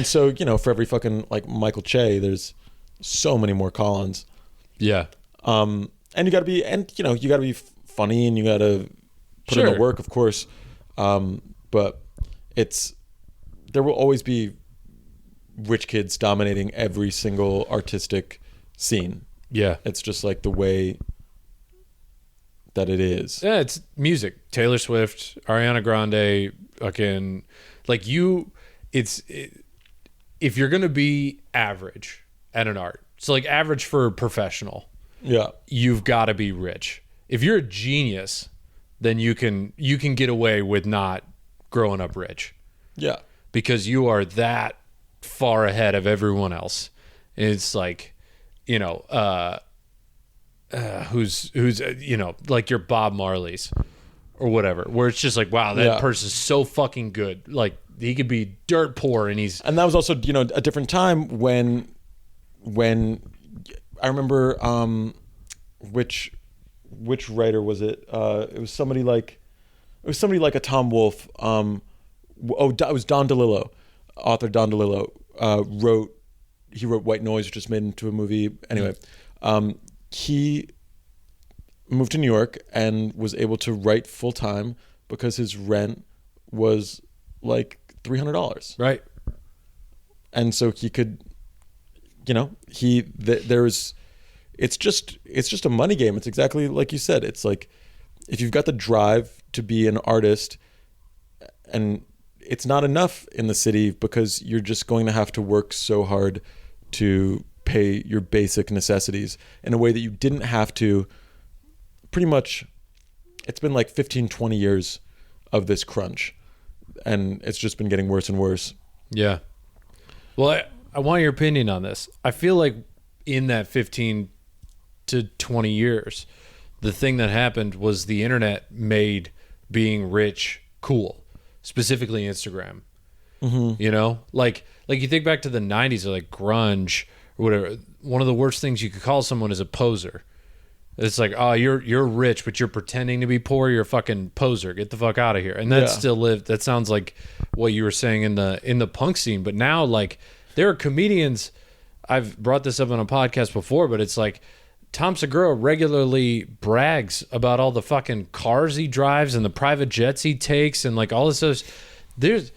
so for every fucking like Michael Che, there's so many more Collins. Yeah. And you got to be, you got to be funny, and you got to put in the work, of course. But there will always be rich kids dominating every single artistic scene. Yeah. It's just like the way that it is. Yeah, it's music. Taylor Swift, Ariana Grande, fucking like if you're going to be average at an art, so like average for professional, you've got to be rich. If you're a genius, then you can get away with not growing up rich. Yeah. Because you are that far ahead of everyone else. It's like, who's like your Bob Marley's or whatever, where it's just like, wow, that person's so fucking good. Like he could be dirt poor and that was also, a different time when I remember, which writer was it? It was somebody like a Tom Wolfe. It was Don DeLillo, author Don DeLillo. He wrote White Noise, which was made into a movie. Anyway, he moved to New York and was able to write full time because his rent was like $300. Right. And so he could, it's just a money game. It's exactly like you said. It's like if you've got the drive to be an artist, and it's not enough in the city because you're just going to have to work so hard to pay your basic necessities in a way that you didn't have to. Pretty much, it's been like 15, 20 years of this crunch, and it's just been getting worse and worse. Yeah. Well, I want your opinion on this. I feel like in that 15 to 20 years, the thing that happened was the internet made being rich cool, specifically Instagram. You know, like you think back to the 90s or like grunge or whatever. One of the worst things you could call someone is a poser. It's like, oh, you're rich, but you're pretending to be poor. You're a fucking poser. Get the fuck out of here. And that still lived. That sounds like what you were saying in the punk scene. But now, like, there are comedians. I've brought this up on a podcast before, but it's like Tom Segura regularly brags about all the fucking cars he drives and the private jets he takes and like all this stuff.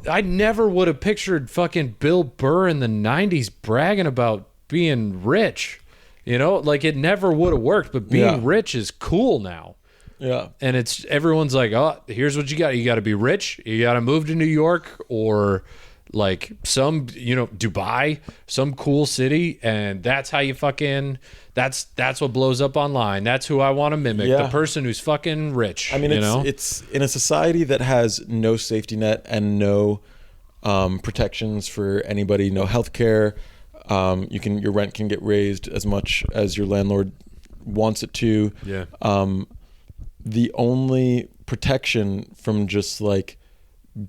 I never would have pictured fucking Bill Burr in the 90s bragging about being rich. You know, like it never would have worked, but being rich is cool now. Yeah. And it's everyone's like, oh, here's what you got. You got to be rich. You got to move to New York or like some, you know, Dubai, some cool city. And that's how you fucking, that's what blows up online. That's who I want to mimic. The person who's fucking rich. I mean, it's in a society that has no safety net and no protections for anybody, no healthcare. Your rent can get raised as much as your landlord wants it to. Yeah. The only protection from just like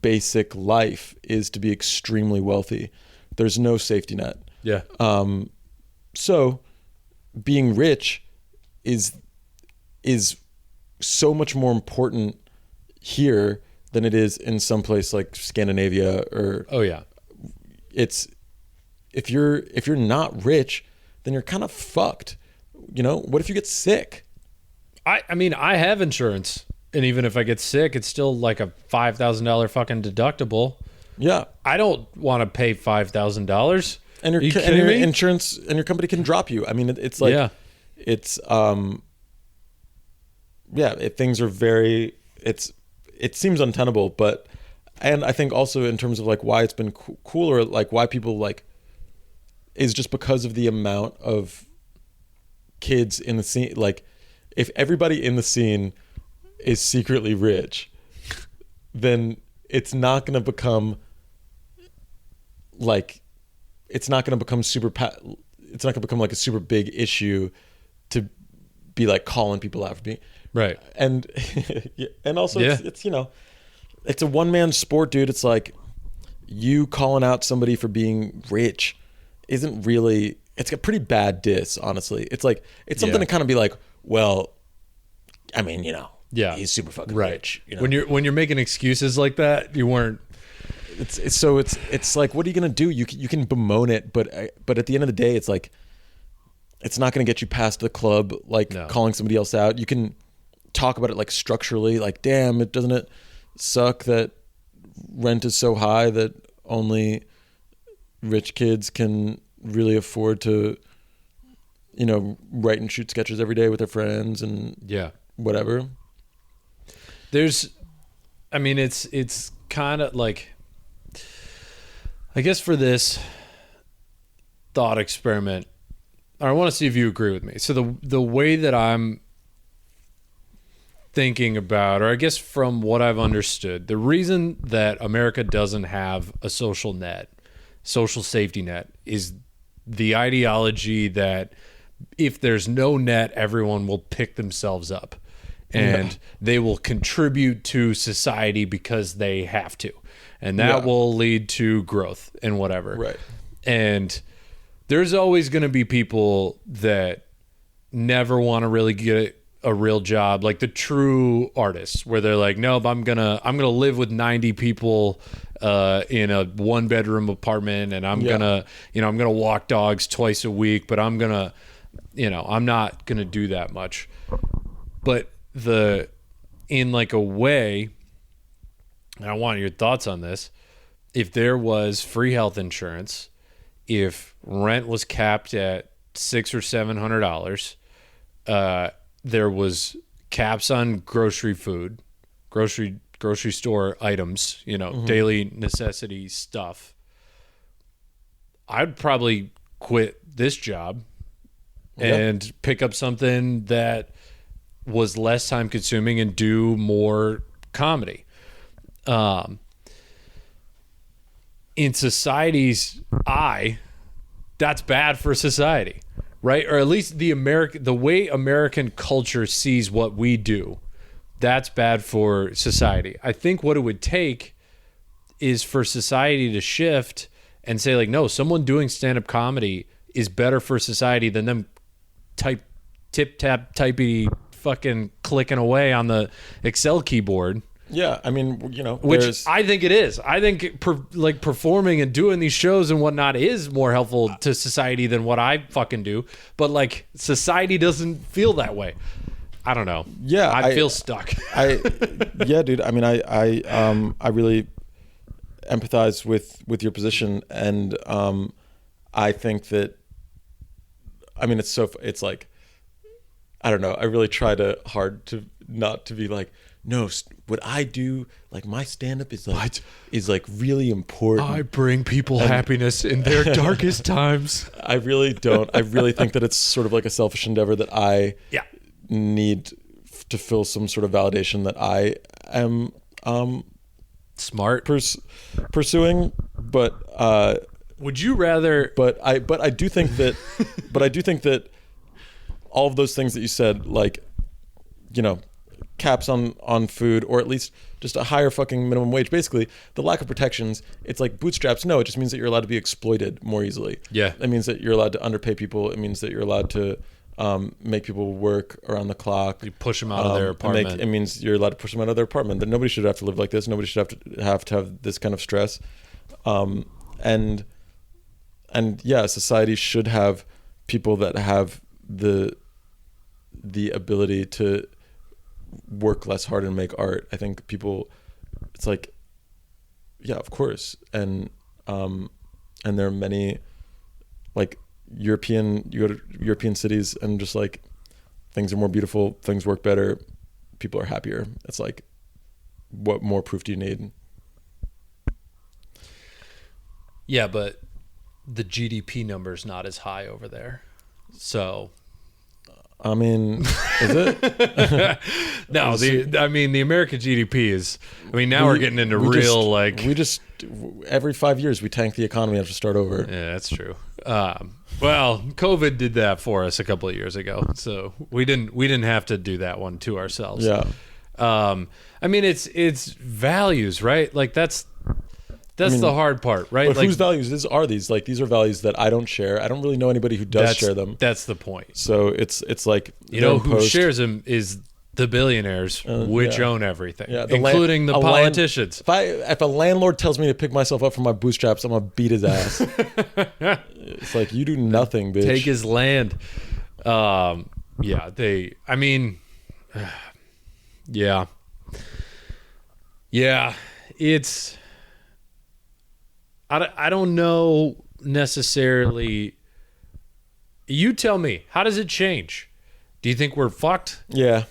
basic life is to be extremely wealthy. There's no safety net. Yeah. So being rich is so much more important here than it is in some place like Scandinavia or it's if you're not rich, then you're kind of fucked. You know, what if you get sick? I mean, I have insurance, and even if I get sick, it's still like a $5,000 fucking deductible. Yeah. I don't want to pay $5,000. And your insurance and your company can drop you. I mean, it's like it's things are very it seems untenable, but and I think also in terms of like why it's been cool or like why people like is just because of the amount of kids in the scene. Like if everybody in the scene is secretly rich, then it's not going to become like it's not going to become it's not going to become like a super big issue to be like calling people out for being right. And and also it's you know, it's a one-man sport, dude. It's like you calling out somebody for being rich isn't really, it's a pretty bad diss, honestly. It's like it's something to kind of be like, well, I mean, you know, he's super fucking rich. You know? When you're making excuses like that, you weren't. It's like, what are you gonna do? You can bemoan it, but at the end of the day, it's like it's not gonna get you past the club. Like calling somebody else out, you can talk about it like structurally. Like, damn, doesn't it suck that rent is so high that only rich kids can really afford to, you know, write and shoot sketches every day with their friends and whatever. I mean, it's kind of like, I guess for this thought experiment, I want to see if you agree with me. So the way that I'm thinking about, or I guess from what I've understood, the reason that America doesn't have a social safety net is the ideology that if there's no net, everyone will pick themselves up and they will contribute to society because they have to. And that will lead to growth and whatever. Right. And there's always going to be people that never want to really get a real job, like the true artists, where they're like, nope, I'm gonna live with 90 people in a 1-bedroom apartment, and I'm gonna walk dogs twice a week, but I'm not gonna do that much. But in like a way, and I want your thoughts on this, if there was free health insurance, if rent was capped at $600 or $700, there was caps on grocery store items, you know, daily necessity stuff, I'd probably quit this job and pick up something that was less time consuming and do more comedy. In society's eye, that's bad for society, right? Or at least the way American culture sees what we do, that's bad for society. I think what it would take is for society to shift and say, like, no, someone doing stand-up comedy is better for society than them tip-tap-typey fucking clicking away on the Excel keyboard. Yeah, I mean, you know, which I think it is. I think performing and doing these shows and whatnot is more helpful to society than what I fucking do. But like, society doesn't feel that way. I don't know. Yeah, I feel stuck. Yeah, dude. I mean, I really empathize with your position, and I think that, I mean, it's like, I don't know. I really try hard to not to be like, no, what I do, like my stand-up is like really important. I bring people happiness in their darkest times. I really don't. I really think that it's sort of like a selfish endeavor that I need to fill some sort of validation that I am smart pursuing. But would you rather? But I do think that all of those things that you said, like, you know, caps on food, or at least just a higher fucking minimum wage. Basically, the lack of protections, it's like bootstraps. No, it just means that you're allowed to be exploited more easily. Yeah. It means that you're allowed to underpay people. It means that you're allowed to make people work around the clock. You push them out of their apartment. It means you're allowed to push them out of their apartment. That nobody should have to live like this. Nobody should have to have this kind of stress. And yeah, society should have people that have the ability to work less hard and make art. I think people, it's like, yeah, of course. And there are many, like, you go to European cities and just like things are more beautiful, things work better, people are happier. It's like, what more proof do you need? Yeah, but the GDP number's not as high over there. So I mean, is it? No, the American GDP is, I mean, now we're getting into real, like... We just, every 5 years, we tank the economy and have to start over. Yeah, that's true. Well, COVID did that for us a couple of years ago, so we didn't have to do that one to ourselves. Yeah. I mean, it's values, right? Like, that's the hard part, right? But like, whose values are these? Like, these are values that I don't share. I don't really know anybody who does share them. That's the point. So it's like, you know, who shares them is the billionaires, which own everything, including the politicians. If a landlord tells me to pick myself up from my bootstraps, I'm gonna beat his ass. It's like, you do nothing, bitch. Take his land. Yeah, I mean, yeah, it's. I don't know necessarily. You tell me, how does it change? Do you think we're fucked? Yeah.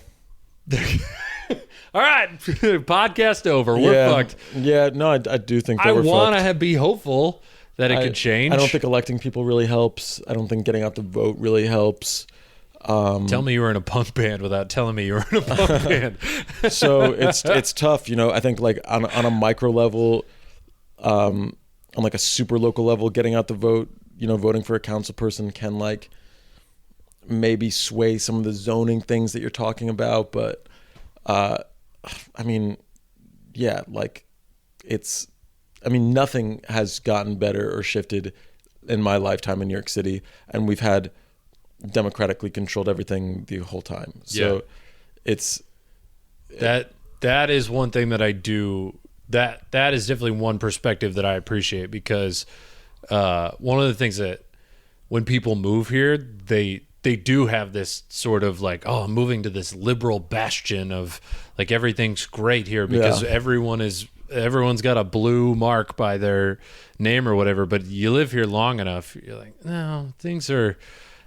All right, podcast over. We're fucked. Yeah, no, I do think that I we're want fucked. to be hopeful that it could change. I don't think electing people really helps. I don't think getting out the vote really helps. Tell me you were in a punk band without telling me you were in a punk band. So it's tough, you know. I think, like, on a micro level, on like a super local level, getting out the vote, you know, voting for a council person can, like, maybe sway some of the zoning things that you're talking about. But I mean, yeah, like, nothing has gotten better or shifted in my lifetime in New York City, and we've had democratically controlled everything the whole time. So it's that is one thing that I do. That is definitely one perspective that I appreciate, because one of the things that when people move here, they do have this sort of like, oh, I'm moving to this liberal bastion of, like, everything's great here because everyone's got a blue mark by their name or whatever. But you live here long enough, you're like, no,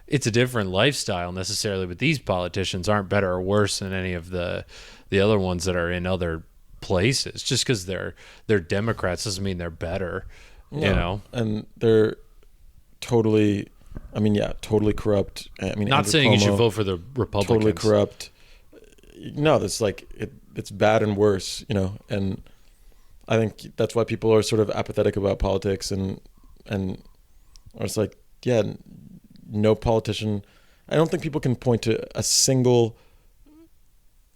it's a different lifestyle necessarily, but these politicians aren't better or worse than any of the other ones that are in other places. Just because they're Democrats doesn't mean they're better, you know? And they're totally, totally corrupt. I mean, not Andrew saying Cuomo, you should vote for the Republicans. Totally corrupt. No, that's like, it's bad and worse, you know? And I think that's why people are sort of apathetic about politics, and it's like, yeah, no politician. I don't think people can point to a single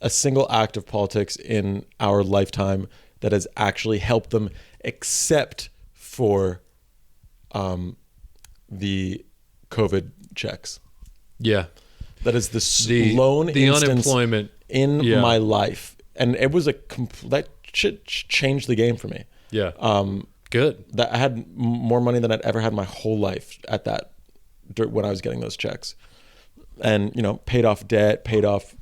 act of politics in our lifetime that has actually helped them, except for the COVID checks. Yeah. That is the lone instance unemployment in my life. And it was that shit changed the game for me. Yeah. Good. That I had more money than I'd ever had in my whole life when I was getting those checks. And, paid off debt, paid off.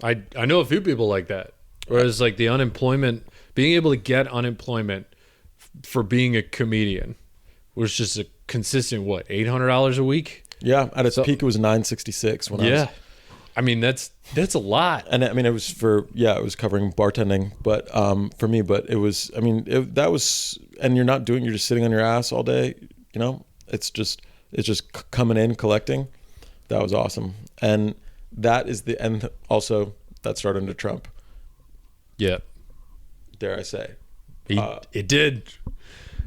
I know a few people like that. Whereas like the unemployment, being able to get unemployment for being a comedian was just a consistent, $800 a week? Yeah. At its peak, it was $966 when I was. I mean, that's a lot. And it was it was covering bartending, but for me, but it was, that was, and you're just sitting on your ass all day, it's just coming in, collecting. That was awesome. And and also that started under Trump. Yeah. Dare I say. It did.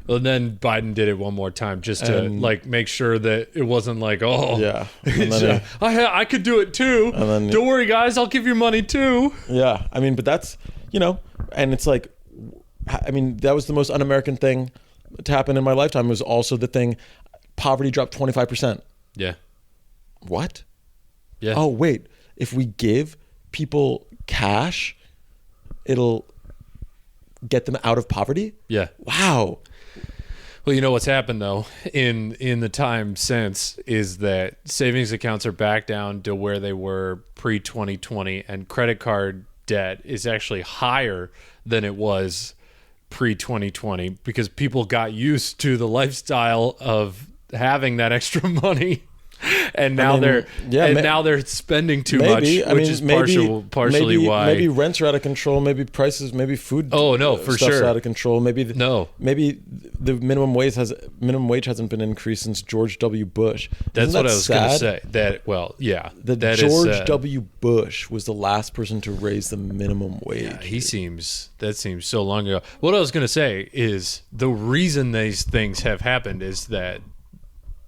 Well, then Biden did it one more time just to make sure that it wasn't like, yeah, and then I could do it too. And then, don't worry, guys, I'll give you money too. Yeah, but that's and it's like, that was the most un-American thing to happen in my lifetime. It was also the thing, poverty dropped 25%. Yeah. What? Yeah. Oh wait, if we give people cash, it'll get them out of poverty? Yeah. Wow. Well, you know what's happened though in the time since is that savings accounts are back down to where they were pre-2020, and credit card debt is actually higher than it was pre-2020 because people got used to the lifestyle of having that extra money. And now now they're spending too much, which is partially why maybe rents are out of control, maybe prices, maybe food. Oh no, for stuff's sure, out of control. Maybe the minimum wage hasn't been increased since George W. Bush. That's what I was going to say. George W. Bush was the last person to raise the minimum wage. Yeah, that seems so long ago. What I was going to say is the reason these things have happened is that,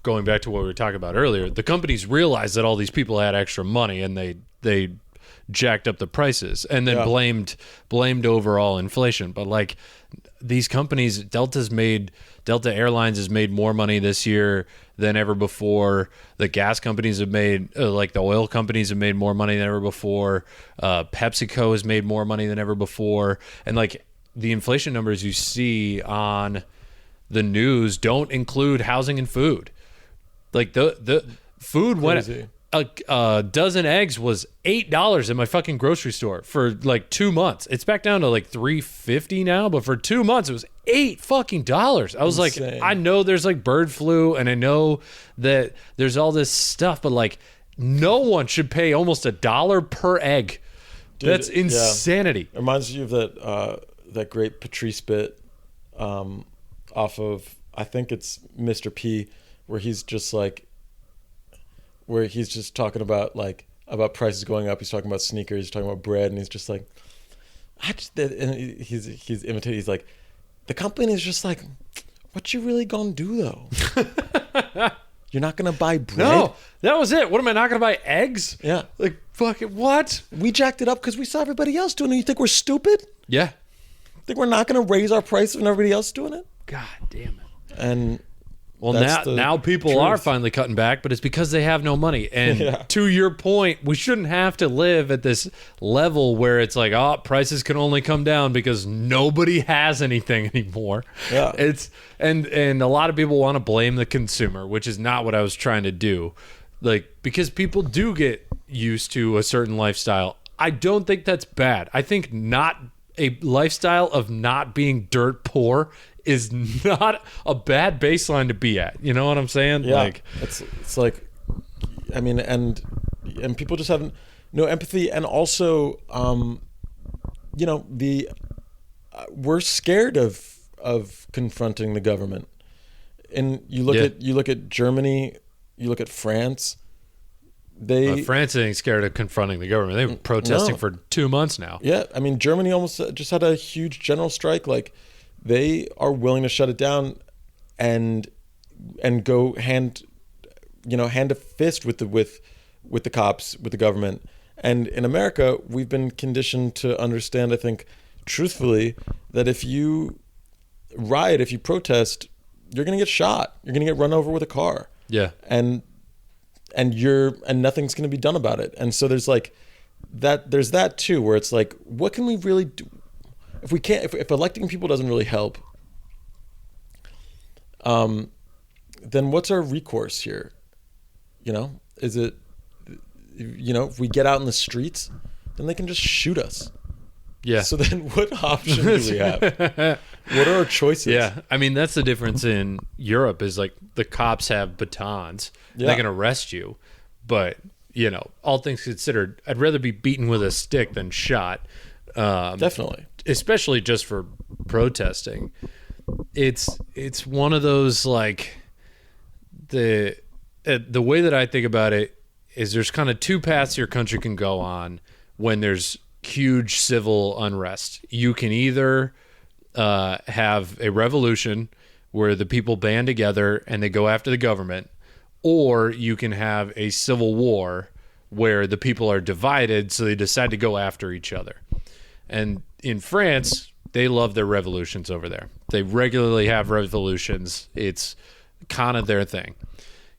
going back to what we were talking about earlier, the companies realized that all these people had extra money and they jacked up the prices and then blamed overall inflation. But like these companies, Delta Airlines has made more money this year than ever before. The gas companies have made, the oil companies have made more money than ever before. PepsiCo has made more money than ever before. And like the inflation numbers you see on the news don't include housing and food. Like the food went, a dozen eggs was $8 in my fucking grocery store for like 2 months. It's back down to like $3.50 now, but for 2 months it was $8 I was insane. Like, I know there's like bird flu and I know that there's all this stuff, but like no one should pay almost $1 per egg. Dude, that's insanity. It reminds you of that great Patrice bit off of, I think it's Mr. P, where he's just talking about prices going up. He's talking about sneakers. He's talking about bread, and he's just like, and he's imitating. He's like, the company is just like, what you really gonna do though? You're not gonna buy bread? No, that was it. What am I not gonna buy eggs? Yeah, like fucking what? We jacked it up because we saw everybody else doing it. You think we're stupid? Yeah. Think we're not gonna raise our prices when everybody else is doing it? God damn it. And well, now people are finally cutting back, but it's because they have no money. And to your point, we shouldn't have to live at this level where it's like, prices can only come down because nobody has anything anymore. Yeah. And a lot of people want to blame the consumer, which is not what I was trying to do. Like, because people do get used to a certain lifestyle. I don't think that's bad. I think a lifestyle of not being dirt poor is not a bad baseline to be at. You know what I'm saying? Yeah. Like, it's like, and people just have no empathy. And also, we're scared of confronting the government. And you look at Germany, you look at France. France ain't scared of confronting the government. They've been protesting for 2 months now. Yeah. Germany almost just had a huge general strike. Like, they are willing to shut it down, and and go hand to fist with the cops, with the government. And in America, we've been conditioned to understand, I think, truthfully, that if you riot, if you protest, you're going to get shot. You're going to get run over with a car. Yeah. And nothing's going to be done about it. And so there's like that, there's that too, where it's like, what can we really do? If we can't, if electing people doesn't really help, then what's our recourse here? Is it, if we get out in the streets, then they can just shoot us. Yeah. So then what option do we have? What are our choices? Yeah. I mean, that's the difference in Europe is like the cops have batons. Yeah. They can arrest you. But, all things considered, I'd rather be beaten with a stick than shot. Definitely. Especially just for protesting. It's one of those, like, the way that I think about it is there's kind of two paths your country can go on when there's huge civil unrest. You can either have a revolution where the people band together and they go after the government, or you can have a civil war where the people are divided, so they decide to go after each other. And in France, they love their revolutions over there. They regularly have revolutions. It's kind of their thing.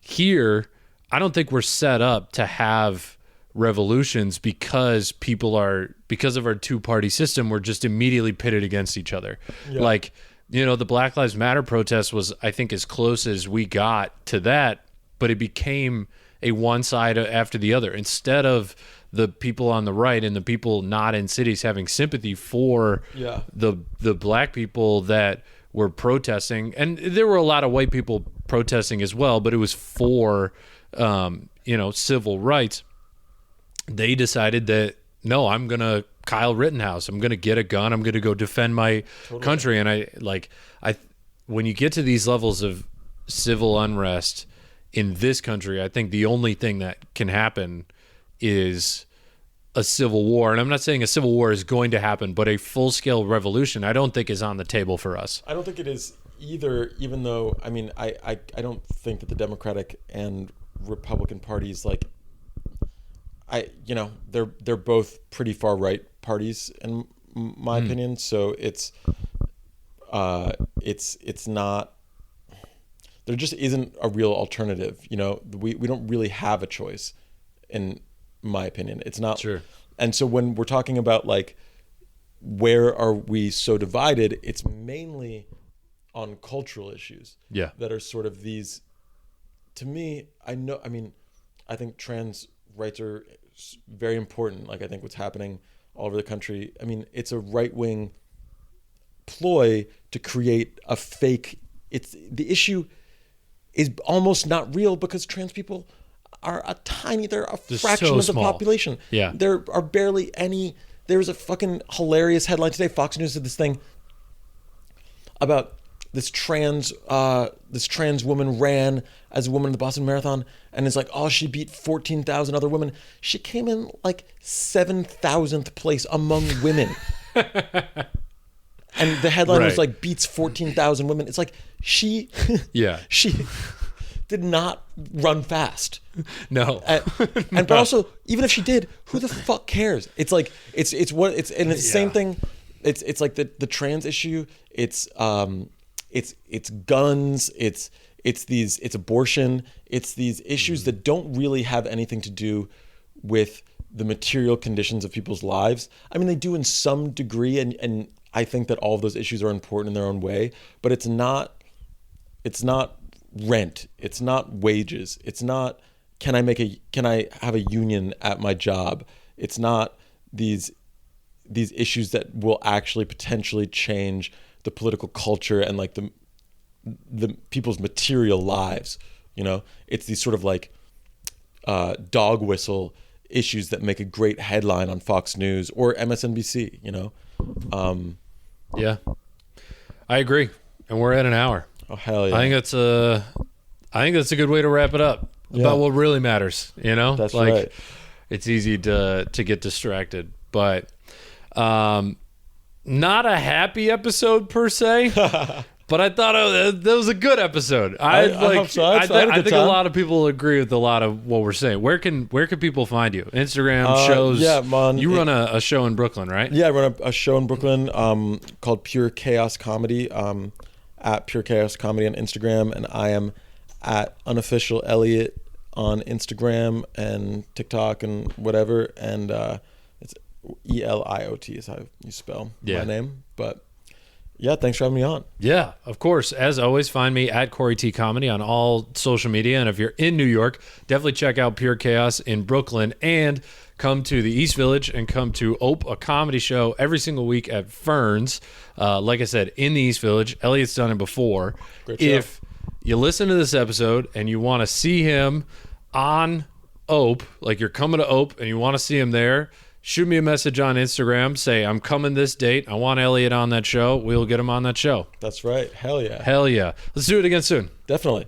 Here, I don't think we're set up to have revolutions because of our two-party system, we're just immediately pitted against each other. Yeah. Like, the Black Lives Matter protest was, I think, as close as we got to that, but it became a one side after the other. Instead of the people on the right and the people not in cities having sympathy for the black people that were protesting, and there were a lot of white people protesting as well, but it was for civil rights. They decided that, no, I'm going to Kyle Rittenhouse. I'm going to get a gun. I'm going to go defend my country. And when you get to these levels of civil unrest in this country, I think the only thing that can happen is a civil war. And I'm not saying a civil war is going to happen, but a full-scale revolution I don't think is on the table for us. I don't think it is either, even though, I mean, I don't think that the Democratic and Republican parties, like, they're both pretty far right parties in my opinion. So it's not, there just isn't a real alternative. We don't really have a choice in my opinion. It's not. Sure. And so when we're talking about like, where are we so divided? It's mainly on cultural issues. Yeah. That are sort of these, to me, I think trans rights are very important. Like, I think what's happening all over the country, I mean, it's a right-wing ploy to create a fake, the issue is almost not real because trans people are they're a fraction of the population. Yeah. There are barely any, there's a fucking hilarious headline today. Fox News did this thing about this trans woman ran as a woman in the Boston Marathon, and it's like, oh, she beat 14,000 other women. She came in like 7,000th place among women. And the headline was like, beats 14,000 women. It's like, she did not run fast. No. But also, even if she did, who the fuck cares? It's like, it's the same thing. It's like the trans issue. It's guns, it's abortion, it's these issues that don't really have anything to do with the material conditions of people's lives. I mean, they do in some degree, and I think that all of those issues are important in their own way, but it's not rent, it's not wages, it's not can I have a union at my job. It's not these issues that will actually potentially change the political culture and like the people's material lives. It's these sort of like dog whistle issues that make a great headline on Fox News or MSNBC. Yeah, I agree, and we're at an hour. Oh hell yeah! I think that's a good way to wrap it up about what really matters. That's like, right. It's easy to get distracted, but not a happy episode per se, but I thought that was a good episode. I hope so. I had a I good think a time. lot of people agree with a lot of what we're saying. Where can people find you? Instagram, shows? Yeah, man. You run a show in Brooklyn, right? Yeah, I run a show in Brooklyn called Pure Chaos Comedy, at Pure Chaos Comedy on Instagram, and I am at unofficial Eliot on Instagram and TikTok and whatever, and it's Eliot is how you spell my name. But yeah, thanks for having me on. Yeah, of course. As always, find me at Corey T Comedy on all social media. And if you're in New York, definitely check out Pure Chaos in Brooklyn and come to the East Village and come to Ope, a comedy show every single week at Ferns. Like I said, in the East Village. Elliot's done it before. Great show. If you listen to this episode and you want to see him on Ope, like you're coming to Ope and you want to see him there, shoot me a message on Instagram. Say, I'm coming this date. I want Eliot on that show. We'll get him on that show. That's right. Hell yeah. Hell yeah. Let's do it again soon. Definitely.